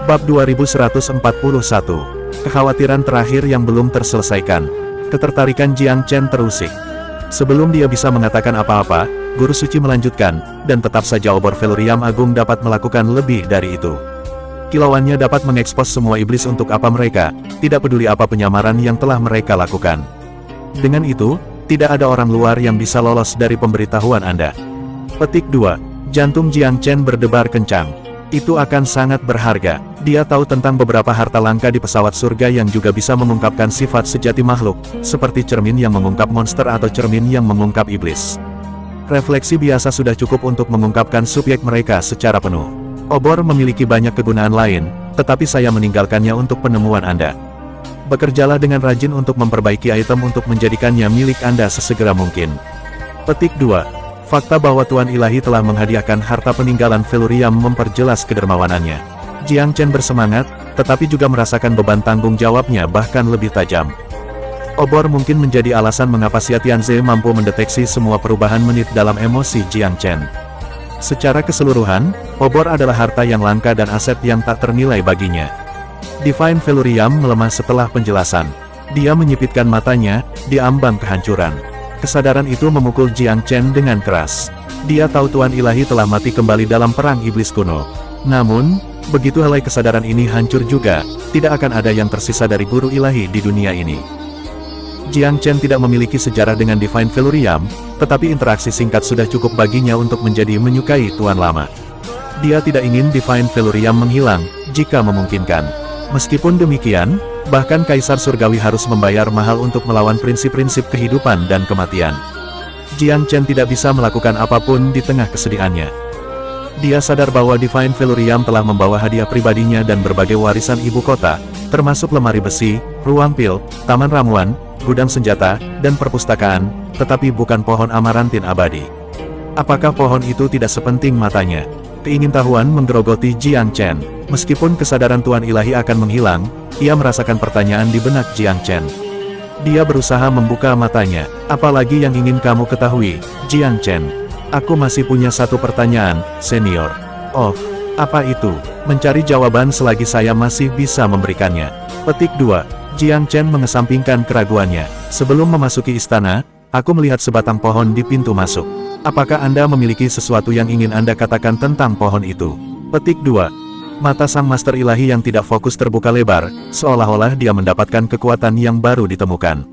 Bab 2141. Kekhawatiran terakhir yang belum terselesaikan. Ketertarikan Jiang Chen terusik. Sebelum dia bisa mengatakan apa-apa, Guru Suci melanjutkan, dan tetap saja obor Velurium Agung dapat melakukan lebih dari itu. Kilauannya dapat mengekspos semua iblis untuk apa mereka, tidak peduli apa penyamaran yang telah mereka lakukan. Dengan itu, tidak ada orang luar yang bisa lolos dari pemberitahuan Anda. Petik 2. Jantung Jiang Chen berdebar kencang. Itu akan sangat berharga. Dia tahu tentang beberapa harta langka di pesawat surga yang juga bisa mengungkapkan sifat sejati makhluk, seperti cermin yang mengungkap monster atau cermin yang mengungkap iblis. Refleksi biasa sudah cukup untuk mengungkapkan subjek mereka secara penuh. Obor memiliki banyak kegunaan lain, tetapi saya meninggalkannya untuk penemuan Anda. Bekerjalah dengan rajin untuk memperbaiki item untuk menjadikannya milik Anda sesegera mungkin. Petik 2. Fakta bahwa Tuan Ilahi telah menghadiahkan harta peninggalan Velurium memperjelas kedermawanannya. Jiang Chen bersemangat, tetapi juga merasakan beban tanggung jawabnya bahkan lebih tajam. Obor mungkin menjadi alasan mengapa Xia Tianze mampu mendeteksi semua perubahan menit dalam emosi Jiang Chen. Secara keseluruhan, obor adalah harta yang langka dan aset yang tak ternilai baginya. Divine Velurium melemah setelah penjelasan. Dia menyipitkan matanya, di ambang kehancuran. Kesadaran itu memukul Jiang Chen dengan keras. Dia tahu Tuan Ilahi telah mati kembali dalam perang iblis kuno. Namun, begitu helai kesadaran ini hancur juga, tidak akan ada yang tersisa dari guru ilahi di dunia ini. Jiang Chen tidak memiliki sejarah dengan Divine Velurium, tetapi interaksi singkat sudah cukup baginya untuk menjadi menyukai Tuan Lama. Dia tidak ingin Divine Velurium menghilang, jika memungkinkan. Meskipun demikian, bahkan Kaisar Surgawi harus membayar mahal untuk melawan prinsip-prinsip kehidupan dan kematian. Jiang Chen tidak bisa melakukan apapun di tengah kesedihannya. Dia sadar bahwa Divine Velurium telah membawa hadiah pribadinya dan berbagai warisan ibu kota, termasuk lemari besi, ruang pil, taman ramuan, gudang senjata, dan perpustakaan, tetapi bukan pohon amarantin abadi. Apakah pohon itu tidak sepenting matanya? Keingintahuan menggerogoti Jiang Chen. Meskipun kesadaran Tuan Ilahi akan menghilang, ia merasakan pertanyaan di benak Jiang Chen. Dia berusaha membuka matanya. Apalagi yang ingin kamu ketahui, Jiang Chen? Aku masih punya satu pertanyaan, senior. Oh, apa itu? Mencari jawaban selagi saya masih bisa memberikannya. Petik 2. Jiang Chen mengesampingkan keraguannya. Sebelum memasuki istana, aku melihat sebatang pohon di pintu masuk. Apakah Anda memiliki sesuatu yang ingin Anda katakan tentang pohon itu? Petik 2. Mata sang Master Ilahi yang tidak fokus terbuka lebar, seolah-olah dia mendapatkan kekuatan yang baru ditemukan.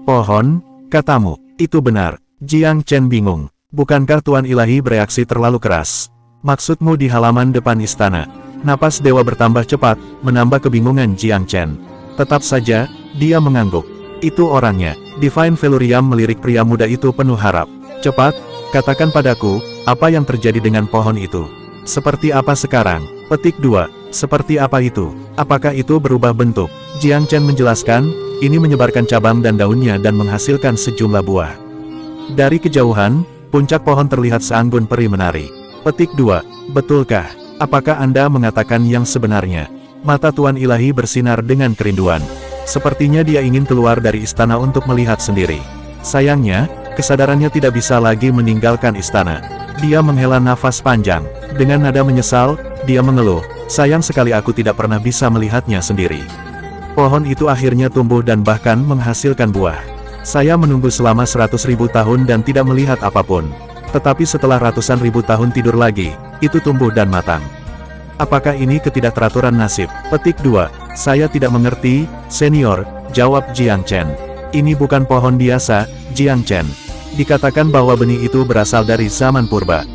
Pohon, katamu, itu benar. Jiang Chen bingung. Bukankah Tuan Ilahi bereaksi terlalu keras? Maksudmu di halaman depan istana? Napas dewa bertambah cepat, menambah kebingungan Jiang Chen. Tetap saja, dia mengangguk. Itu orangnya. Divine Velurium melirik pria muda itu penuh harap. Cepat, katakan padaku, apa yang terjadi dengan pohon itu? Seperti apa sekarang? Petik 2. Seperti apa itu? Apakah itu berubah bentuk? Jiang Chen menjelaskan, ini menyebarkan cabang dan daunnya dan menghasilkan sejumlah buah. Dari kejauhan, puncak pohon terlihat seanggun peri menari. Petik 2. Betulkah? Apakah Anda mengatakan yang sebenarnya? Mata Tuan Ilahi bersinar dengan kerinduan. Sepertinya dia ingin keluar dari istana untuk melihat sendiri. Sayangnya, kesadarannya tidak bisa lagi meninggalkan istana. Dia menghela nafas panjang. Dengan nada menyesal, dia mengeluh, sayang sekali aku tidak pernah bisa melihatnya sendiri. Pohon itu akhirnya tumbuh dan bahkan menghasilkan buah. Saya menunggu selama 100.000 tahun dan tidak melihat apapun. Tetapi setelah ratusan ribu tahun tidur lagi, itu tumbuh dan matang. Apakah ini ketidakteraturan nasib? Petik 2. Saya tidak mengerti, senior, jawab Jiang Chen. Ini bukan pohon biasa, Jiang Chen. Dikatakan bahwa benih itu berasal dari zaman purba.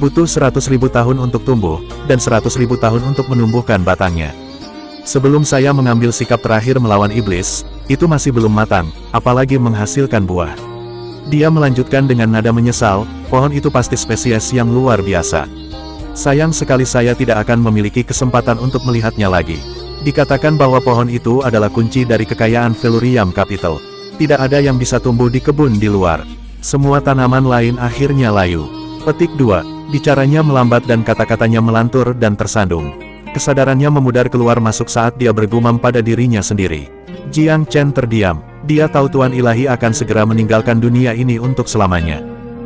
Butuh 100.000 tahun untuk tumbuh, dan 100.000 tahun untuk menumbuhkan batangnya. Sebelum saya mengambil sikap terakhir melawan iblis, itu masih belum matang, apalagi menghasilkan buah. Dia melanjutkan dengan nada menyesal, pohon itu pasti spesies yang luar biasa. Sayang sekali saya tidak akan memiliki kesempatan untuk melihatnya lagi. Dikatakan bahwa pohon itu adalah kunci dari kekayaan Velurium Capital. Tidak ada yang bisa tumbuh di kebun di luar. Semua tanaman lain akhirnya layu. Petik 2. Bicaranya melambat dan kata-katanya melantur dan tersandung. Kesadarannya memudar keluar masuk saat dia bergumam pada dirinya sendiri. Jiang Chen terdiam. Dia tahu Tuan Ilahi akan segera meninggalkan dunia ini untuk selamanya.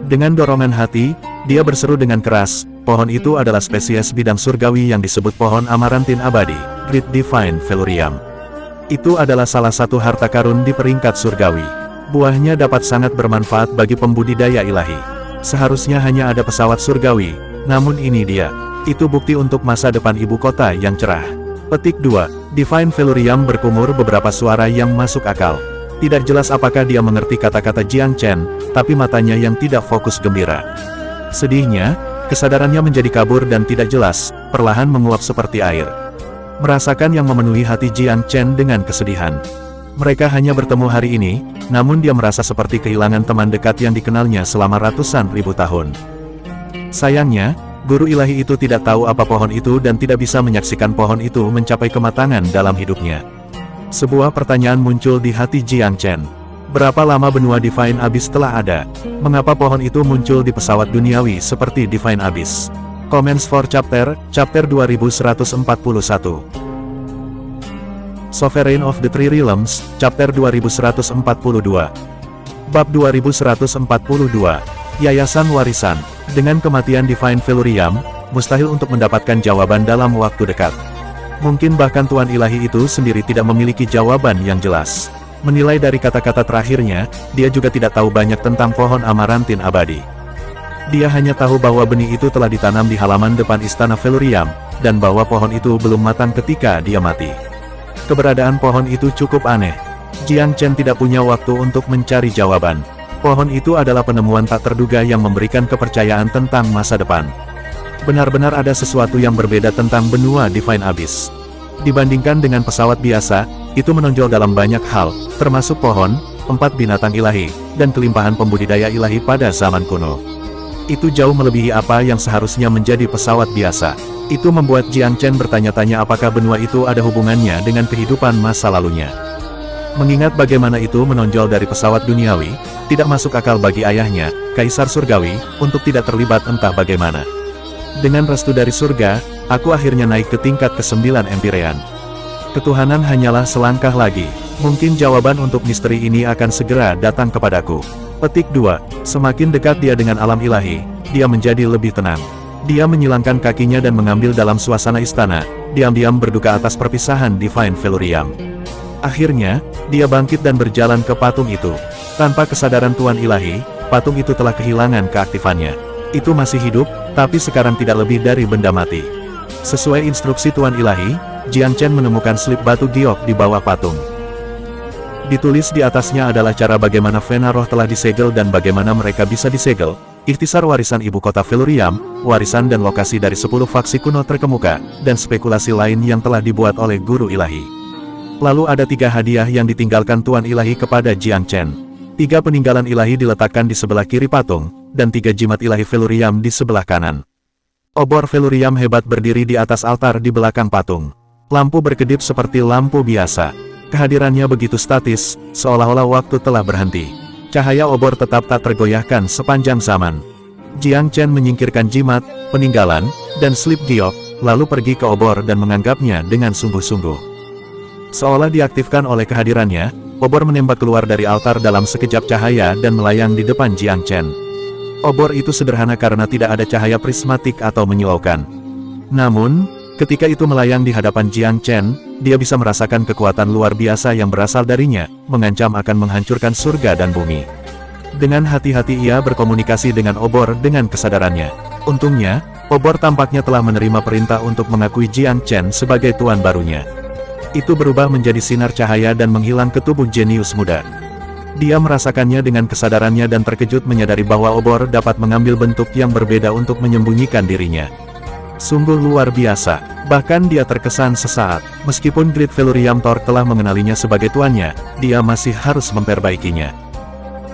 Dengan dorongan hati, dia berseru dengan keras, pohon itu adalah spesies bidang surgawi yang disebut pohon amarantin abadi, Great Divine Velurium. Itu adalah salah satu harta karun di peringkat surgawi. Buahnya dapat sangat bermanfaat bagi pembudidaya ilahi. Seharusnya hanya ada pesawat surgawi, namun ini dia. Itu bukti untuk masa depan ibu kota yang cerah. Petik 2. Divine Velurium berkumur beberapa suara yang masuk akal. Tidak jelas apakah dia mengerti kata-kata Jiang Chen, tapi matanya yang tidak fokus gembira. Sedihnya, kesadarannya menjadi kabur dan tidak jelas, perlahan menguap seperti air. Merasakan yang memenuhi hati Jiang Chen dengan kesedihan. Mereka hanya bertemu hari ini, namun dia merasa seperti kehilangan teman dekat yang dikenalnya selama ratusan ribu tahun. Sayangnya, guru ilahi itu tidak tahu apa pohon itu dan tidak bisa menyaksikan pohon itu mencapai kematangan dalam hidupnya. Sebuah pertanyaan muncul di hati Jiang Chen. Berapa lama benua Divine Abyss telah ada? Mengapa pohon itu muncul di pesawat duniawi seperti Divine Abyss? Comments for Chapter 2141. Sovereign of the Three Realms, Chapter 2142. Bab 2142, Yayasan Warisan. Dengan kematian Divine Velurium, mustahil untuk mendapatkan jawaban dalam waktu dekat. Mungkin bahkan Tuan Ilahi itu sendiri tidak memiliki jawaban yang jelas. Menilai dari kata-kata terakhirnya, dia juga tidak tahu banyak tentang pohon Amarantin abadi. Dia hanya tahu bahwa benih itu telah ditanam di halaman depan istana Velurium, dan bahwa pohon itu belum matang ketika dia mati. Keberadaan pohon itu cukup aneh. Jiang Chen tidak punya waktu untuk mencari jawaban. Pohon itu adalah penemuan tak terduga yang memberikan kepercayaan tentang masa depan. Benar-benar ada sesuatu yang berbeda tentang benua Divine Abyss. Dibandingkan dengan pesawat biasa, itu menonjol dalam banyak hal, termasuk pohon, 4 binatang ilahi, dan kelimpahan pembudidaya ilahi pada zaman kuno. Itu jauh melebihi apa yang seharusnya menjadi pesawat biasa. Itu membuat Jiang Chen bertanya-tanya apakah benua itu ada hubungannya dengan kehidupan masa lalunya. Mengingat bagaimana itu menonjol dari pesawat duniawi, tidak masuk akal bagi ayahnya, Kaisar Surgawi, untuk tidak terlibat entah bagaimana. Dengan restu dari surga, aku akhirnya naik ke tingkat ke-9 Empyrean. Ketuhanan hanyalah selangkah lagi. Mungkin jawaban untuk misteri ini akan segera datang kepadaku. Petik 2. Semakin dekat dia dengan alam ilahi, dia menjadi lebih tenang. Dia menyilangkan kakinya dan mengambil dalam suasana istana, diam-diam berduka atas perpisahan Divine Velurium. Akhirnya, dia bangkit dan berjalan ke patung itu. Tanpa kesadaran Tuan Ilahi, patung itu telah kehilangan keaktifannya. Itu masih hidup, tapi sekarang tidak lebih dari benda mati. Sesuai instruksi Tuan Ilahi, Jiang Chen menemukan slip batu giok di bawah patung. Ditulis di atasnya adalah cara bagaimana Vena Roh telah disegel dan bagaimana mereka bisa disegel. Ikhtisar warisan ibu kota Velurium, warisan dan lokasi dari 10 faksi kuno terkemuka, dan spekulasi lain yang telah dibuat oleh guru ilahi. Lalu ada 3 hadiah yang ditinggalkan Tuan Ilahi kepada Jiang Chen. 3 peninggalan ilahi diletakkan di sebelah kiri patung, dan 3 jimat ilahi Velurium di sebelah kanan. Obor Velurium hebat berdiri di atas altar di belakang patung. Lampu berkedip seperti lampu biasa. Kehadirannya begitu statis, seolah-olah waktu telah berhenti. Cahaya obor tetap tak tergoyahkan sepanjang zaman. Jiang Chen menyingkirkan jimat, peninggalan, dan slip giok, lalu pergi ke obor dan menganggapnya dengan sungguh-sungguh. Seolah diaktifkan oleh kehadirannya, obor menembak keluar dari altar dalam sekejap cahaya dan melayang di depan Jiang Chen. Obor itu sederhana karena tidak ada cahaya prismatik atau menyilaukan. Namun, ketika itu melayang di hadapan Jiang Chen, dia bisa merasakan kekuatan luar biasa yang berasal darinya, mengancam akan menghancurkan surga dan bumi. Dengan hati-hati ia berkomunikasi dengan obor dengan kesadarannya. Untungnya, obor tampaknya telah menerima perintah untuk mengakui Jiang Chen sebagai tuan barunya. Itu berubah menjadi sinar cahaya dan menghilang ke tubuh jenius muda. Dia merasakannya dengan kesadarannya dan terkejut menyadari bahwa obor dapat mengambil bentuk yang berbeda untuk menyembunyikan dirinya. Sungguh luar biasa, bahkan dia terkesan sesaat. Meskipun Great Velurium Thor telah mengenalinya sebagai tuannya, dia masih harus memperbaikinya.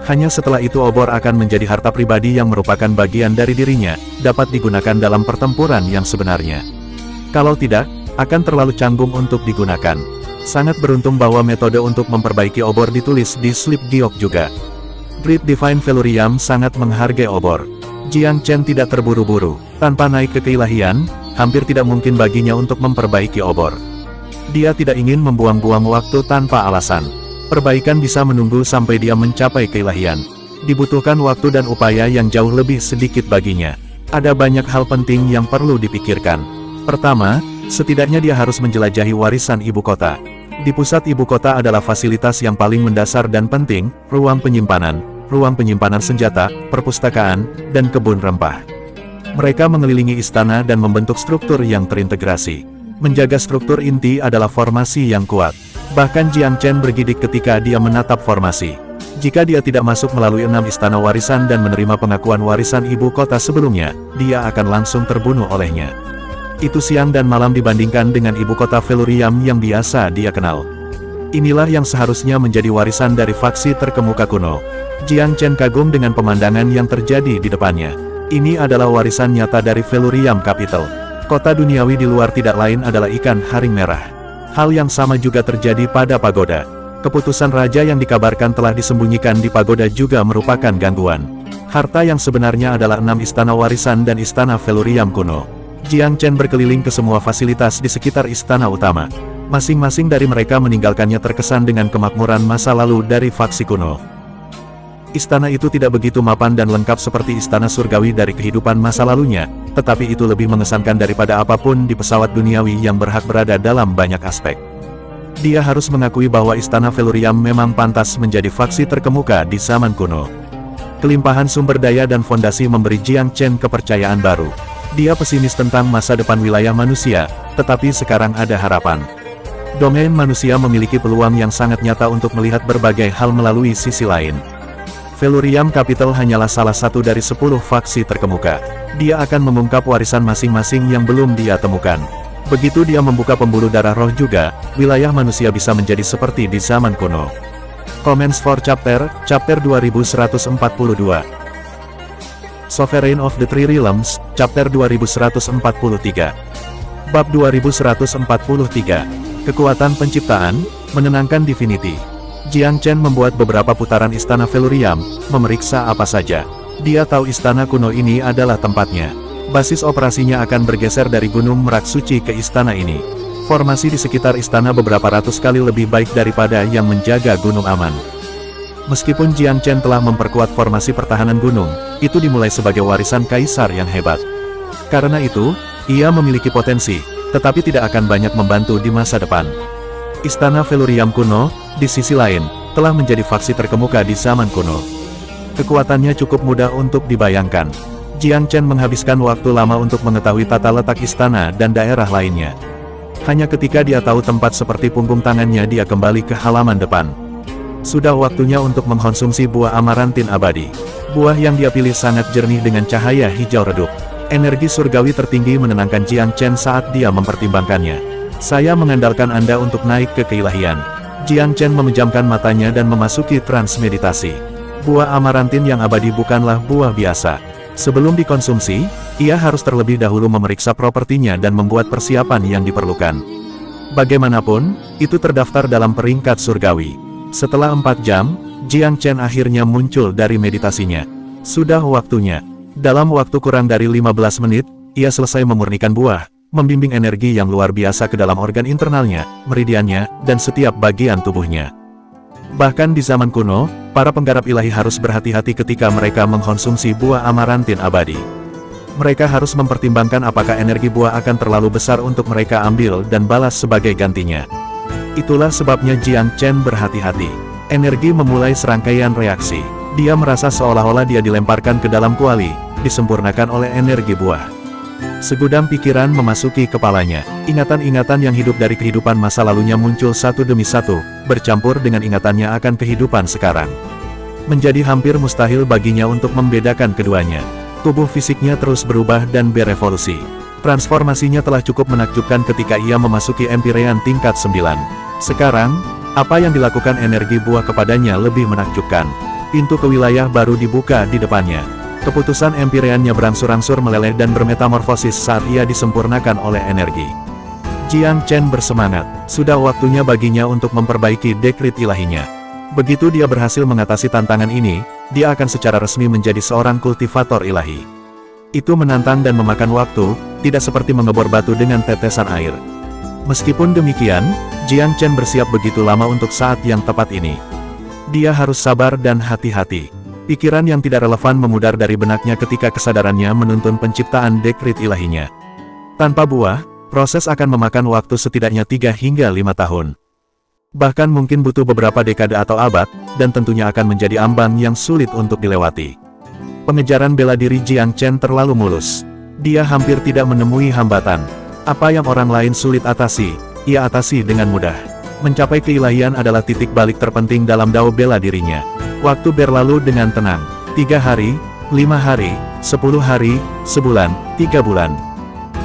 Hanya setelah itu obor akan menjadi harta pribadi yang merupakan bagian dari dirinya, dapat digunakan dalam pertempuran yang sebenarnya. Kalau tidak, akan terlalu canggung untuk digunakan. Sangat beruntung bahwa metode untuk memperbaiki obor ditulis di slip giok juga. Great Divine Velurium sangat menghargai obor. Jiang Chen tidak terburu-buru. Tanpa naik ke keilahian, hampir tidak mungkin baginya untuk memperbaiki obor. Dia tidak ingin membuang-buang waktu tanpa alasan. Perbaikan bisa menunggu sampai dia mencapai keilahian. Dibutuhkan waktu dan upaya yang jauh lebih sedikit baginya. Ada banyak hal penting yang perlu dipikirkan. Pertama, setidaknya dia harus menjelajahi warisan ibu kota. Di pusat ibu kota adalah fasilitas yang paling mendasar dan penting, ruang penyimpanan senjata, perpustakaan, dan kebun rempah. Mereka mengelilingi istana dan membentuk struktur yang terintegrasi. Menjaga struktur inti adalah formasi yang kuat. Bahkan Jiang Chen bergidik ketika dia menatap formasi. Jika dia tidak masuk melalui 6 istana warisan dan menerima pengakuan warisan ibu kota sebelumnya, dia akan langsung terbunuh olehnya. Itu siang dan malam dibandingkan dengan ibu kota Feluriam yang biasa dia kenal. Inilah yang seharusnya menjadi warisan dari faksi terkemuka kuno. Jiang Chen kagum dengan pemandangan yang terjadi di depannya. Ini adalah warisan nyata dari Feluriam Capital. Kota duniawi di luar tidak lain adalah ikan haring merah. Hal yang sama juga terjadi pada pagoda. Keputusan raja yang dikabarkan telah disembunyikan di pagoda juga merupakan gangguan. Harta yang sebenarnya adalah 6 istana warisan dan istana Feluriam kuno. Jiang Chen berkeliling ke semua fasilitas di sekitar istana utama. Masing-masing dari mereka meninggalkannya terkesan dengan kemakmuran masa lalu dari faksi kuno. Istana itu tidak begitu mapan dan lengkap seperti istana surgawi dari kehidupan masa lalunya, tetapi itu lebih mengesankan daripada apapun di pesawat duniawi yang berhak berada dalam banyak aspek. Dia harus mengakui bahwa istana Feluriam memang pantas menjadi faksi terkemuka di zaman kuno. Kelimpahan sumber daya dan fondasi memberi Jiang Chen kepercayaan baru. Dia pesimis tentang masa depan wilayah manusia, tetapi sekarang ada harapan. Domain manusia memiliki peluang yang sangat nyata untuk melihat berbagai hal melalui sisi lain. Feluriam Capital hanyalah salah satu dari 10 faksi terkemuka. Dia akan mengungkap warisan masing-masing yang belum dia temukan. Begitu dia membuka pembuluh darah roh juga, wilayah manusia bisa menjadi seperti di zaman kuno. Comments for Chapter 2142. Sovereign of the Three Realms, Chapter 2143. Bab 2143. Kekuatan penciptaan, menenangkan Divinity. Jiang Chen membuat beberapa putaran istana Feluriam, memeriksa apa saja. Dia tahu istana kuno ini adalah tempatnya. Basis operasinya akan bergeser dari Gunung Merak Suci ke istana ini. Formasi di sekitar istana beberapa ratus kali lebih baik daripada yang menjaga gunung aman. Meskipun Jiang Chen telah memperkuat formasi pertahanan gunung, itu dimulai sebagai warisan kaisar yang hebat. Karena itu, ia memiliki potensi, tetapi tidak akan banyak membantu di masa depan. Istana Feluriam kuno, di sisi lain, telah menjadi faksi terkemuka di zaman kuno. Kekuatannya cukup mudah untuk dibayangkan. Jiang Chen menghabiskan waktu lama untuk mengetahui tata letak istana dan daerah lainnya. Hanya ketika dia tahu tempat seperti punggung tangannya dia kembali ke halaman depan. Sudah waktunya untuk mengkonsumsi buah amarantin abadi. Buah yang dia pilih sangat jernih dengan cahaya hijau redup. Energi surgawi tertinggi menenangkan Jiang Chen saat dia mempertimbangkannya. Saya mengandalkan Anda untuk naik ke keilahian. Jiang Chen memejamkan matanya dan memasuki trans meditasi. Buah amarantin yang abadi bukanlah buah biasa. Sebelum dikonsumsi, ia harus terlebih dahulu memeriksa propertinya dan membuat persiapan yang diperlukan. Bagaimanapun, itu terdaftar dalam peringkat surgawi. Setelah 4 jam, Jiang Chen akhirnya muncul dari meditasinya. Sudah waktunya. Dalam waktu kurang dari 15 menit, ia selesai memurnikan buah, membimbing energi yang luar biasa ke dalam organ internalnya, meridiannya, dan setiap bagian tubuhnya. Bahkan di zaman kuno, para penggarap ilahi harus berhati-hati ketika mereka mengkonsumsi buah amarantin abadi. Mereka harus mempertimbangkan apakah energi buah akan terlalu besar untuk mereka ambil dan balas sebagai gantinya. Itulah sebabnya Jiang Chen berhati-hati. Energi memulai serangkaian reaksi. Dia merasa seolah-olah dia dilemparkan ke dalam kuali, disempurnakan oleh energi buah. Segudang pikiran memasuki kepalanya. Ingatan-ingatan yang hidup dari kehidupan masa lalunya muncul satu demi satu, bercampur dengan ingatannya akan kehidupan sekarang. Menjadi hampir mustahil baginya untuk membedakan keduanya. Tubuh fisiknya terus berubah dan berevolusi. Transformasinya telah cukup menakjubkan ketika ia memasuki Empyrean tingkat 9. Sekarang, apa yang dilakukan energi buah kepadanya lebih menakjubkan. Pintu ke wilayah baru dibuka di depannya. Keputusan Empyreannya berangsur-angsur meleleh dan bermetamorfosis saat ia disempurnakan oleh energi. Jiang Chen bersemangat, sudah waktunya baginya untuk memperbaiki dekrit ilahinya. Begitu dia berhasil mengatasi tantangan ini, dia akan secara resmi menjadi seorang kultivator ilahi. Itu menantang dan memakan waktu, tidak seperti mengebor batu dengan tetesan air. Meskipun demikian, Jiang Chen bersiap begitu lama untuk saat yang tepat ini. Dia harus sabar dan hati-hati. Pikiran yang tidak relevan memudar dari benaknya ketika kesadarannya menuntun penciptaan dekrit ilahinya. Tanpa buah, proses akan memakan waktu setidaknya 3 hingga 5 tahun. Bahkan mungkin butuh beberapa dekade atau abad, dan tentunya akan menjadi ambang yang sulit untuk dilewati. Pengejaran bela diri Jiang Chen terlalu mulus. Dia hampir tidak menemui hambatan. Apa yang orang lain sulit atasi, ia atasi dengan mudah. Mencapai keilahian adalah titik balik terpenting dalam dao bela dirinya. Waktu berlalu dengan tenang. 3 hari, 5 hari, 10 hari, sebulan, 3 bulan.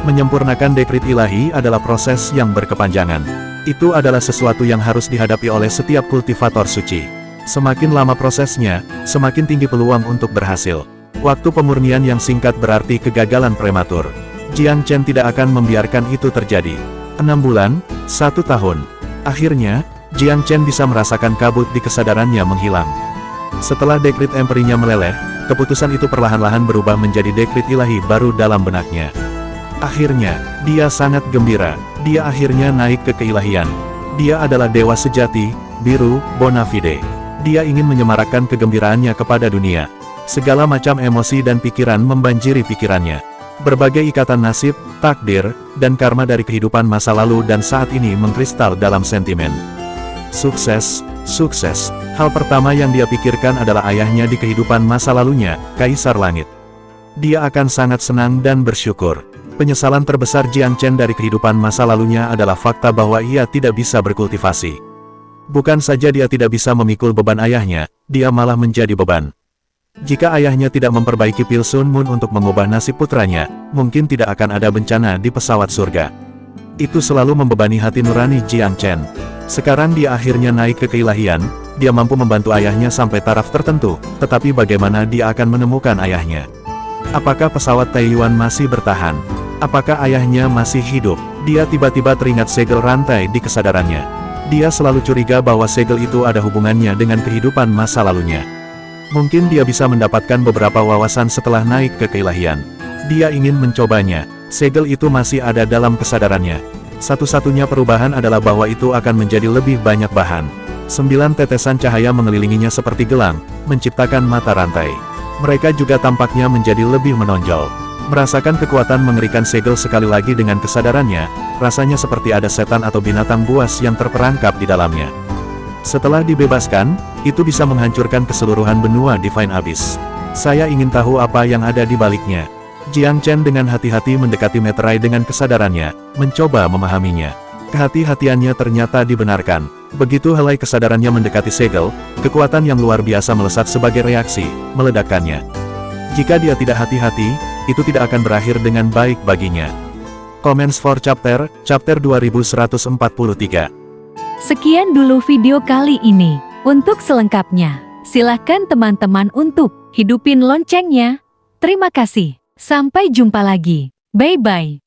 Menyempurnakan dekrit ilahi adalah proses yang berkepanjangan. Itu adalah sesuatu yang harus dihadapi oleh setiap kultivator suci. Semakin lama prosesnya, semakin tinggi peluang untuk berhasil. Waktu pemurnian yang singkat berarti kegagalan prematur. Jiang Chen tidak akan membiarkan itu terjadi. 6 bulan, 1 tahun. Akhirnya, Jiang Chen bisa merasakan kabut di kesadarannya menghilang. Setelah dekrit emperinya meleleh, keputusan itu perlahan-lahan berubah menjadi dekrit ilahi baru dalam benaknya. Akhirnya, dia sangat gembira. Dia akhirnya naik ke keilahian. Dia adalah dewa sejati, biru, bona fide. Dia ingin menyemarakkan kegembiraannya kepada dunia. Segala macam emosi dan pikiran membanjiri pikirannya. Berbagai ikatan nasib, takdir, dan karma dari kehidupan masa lalu dan saat ini mengkristal dalam sentimen. Sukses, sukses. Hal pertama yang dia pikirkan adalah ayahnya di kehidupan masa lalunya, Kaisar Langit. Dia akan sangat senang dan bersyukur. Penyesalan terbesar Jiang Chen dari kehidupan masa lalunya adalah fakta bahwa ia tidak bisa berkultivasi. Bukan saja dia tidak bisa memikul beban ayahnya, dia malah menjadi beban. Jika ayahnya tidak memperbaiki pil Sun Moon untuk mengubah nasib putranya, mungkin tidak akan ada bencana di pesawat surga. Itu selalu membebani hati nurani Jiang Chen. Sekarang dia akhirnya naik ke keilahian, dia mampu membantu ayahnya sampai taraf tertentu, tetapi bagaimana dia akan menemukan ayahnya? Apakah pesawat Taiyuan masih bertahan? Apakah ayahnya masih hidup? Dia tiba-tiba teringat segel rantai di kesadarannya. Dia selalu curiga bahwa segel itu ada hubungannya dengan kehidupan masa lalunya. Mungkin dia bisa mendapatkan beberapa wawasan setelah naik ke keilahian. Dia ingin mencobanya. Segel itu masih ada dalam kesadarannya. Satu-satunya perubahan adalah bahwa itu akan menjadi lebih banyak bahan. 9 tetesan cahaya mengelilinginya seperti gelang, menciptakan mata rantai. Mereka juga tampaknya menjadi lebih menonjol. Merasakan kekuatan mengerikan segel sekali lagi dengan kesadarannya, rasanya seperti ada setan atau binatang buas yang terperangkap di dalamnya. Setelah dibebaskan, itu bisa menghancurkan keseluruhan benua Divine Abyss. Saya ingin tahu apa yang ada di baliknya. Jiang Chen dengan hati-hati mendekati meterai dengan kesadarannya, mencoba memahaminya. Kehati-hatiannya ternyata dibenarkan. Begitu helai kesadarannya mendekati segel, kekuatan yang luar biasa melesat sebagai reaksi, meledakkannya. Jika dia tidak hati-hati, itu tidak akan berakhir dengan baik baginya. Comments for chapter 2143. Sekian dulu video kali ini. Untuk selengkapnya, silahkan teman-teman untuk hidupin loncengnya. Terima kasih. Sampai jumpa lagi. Bye-bye.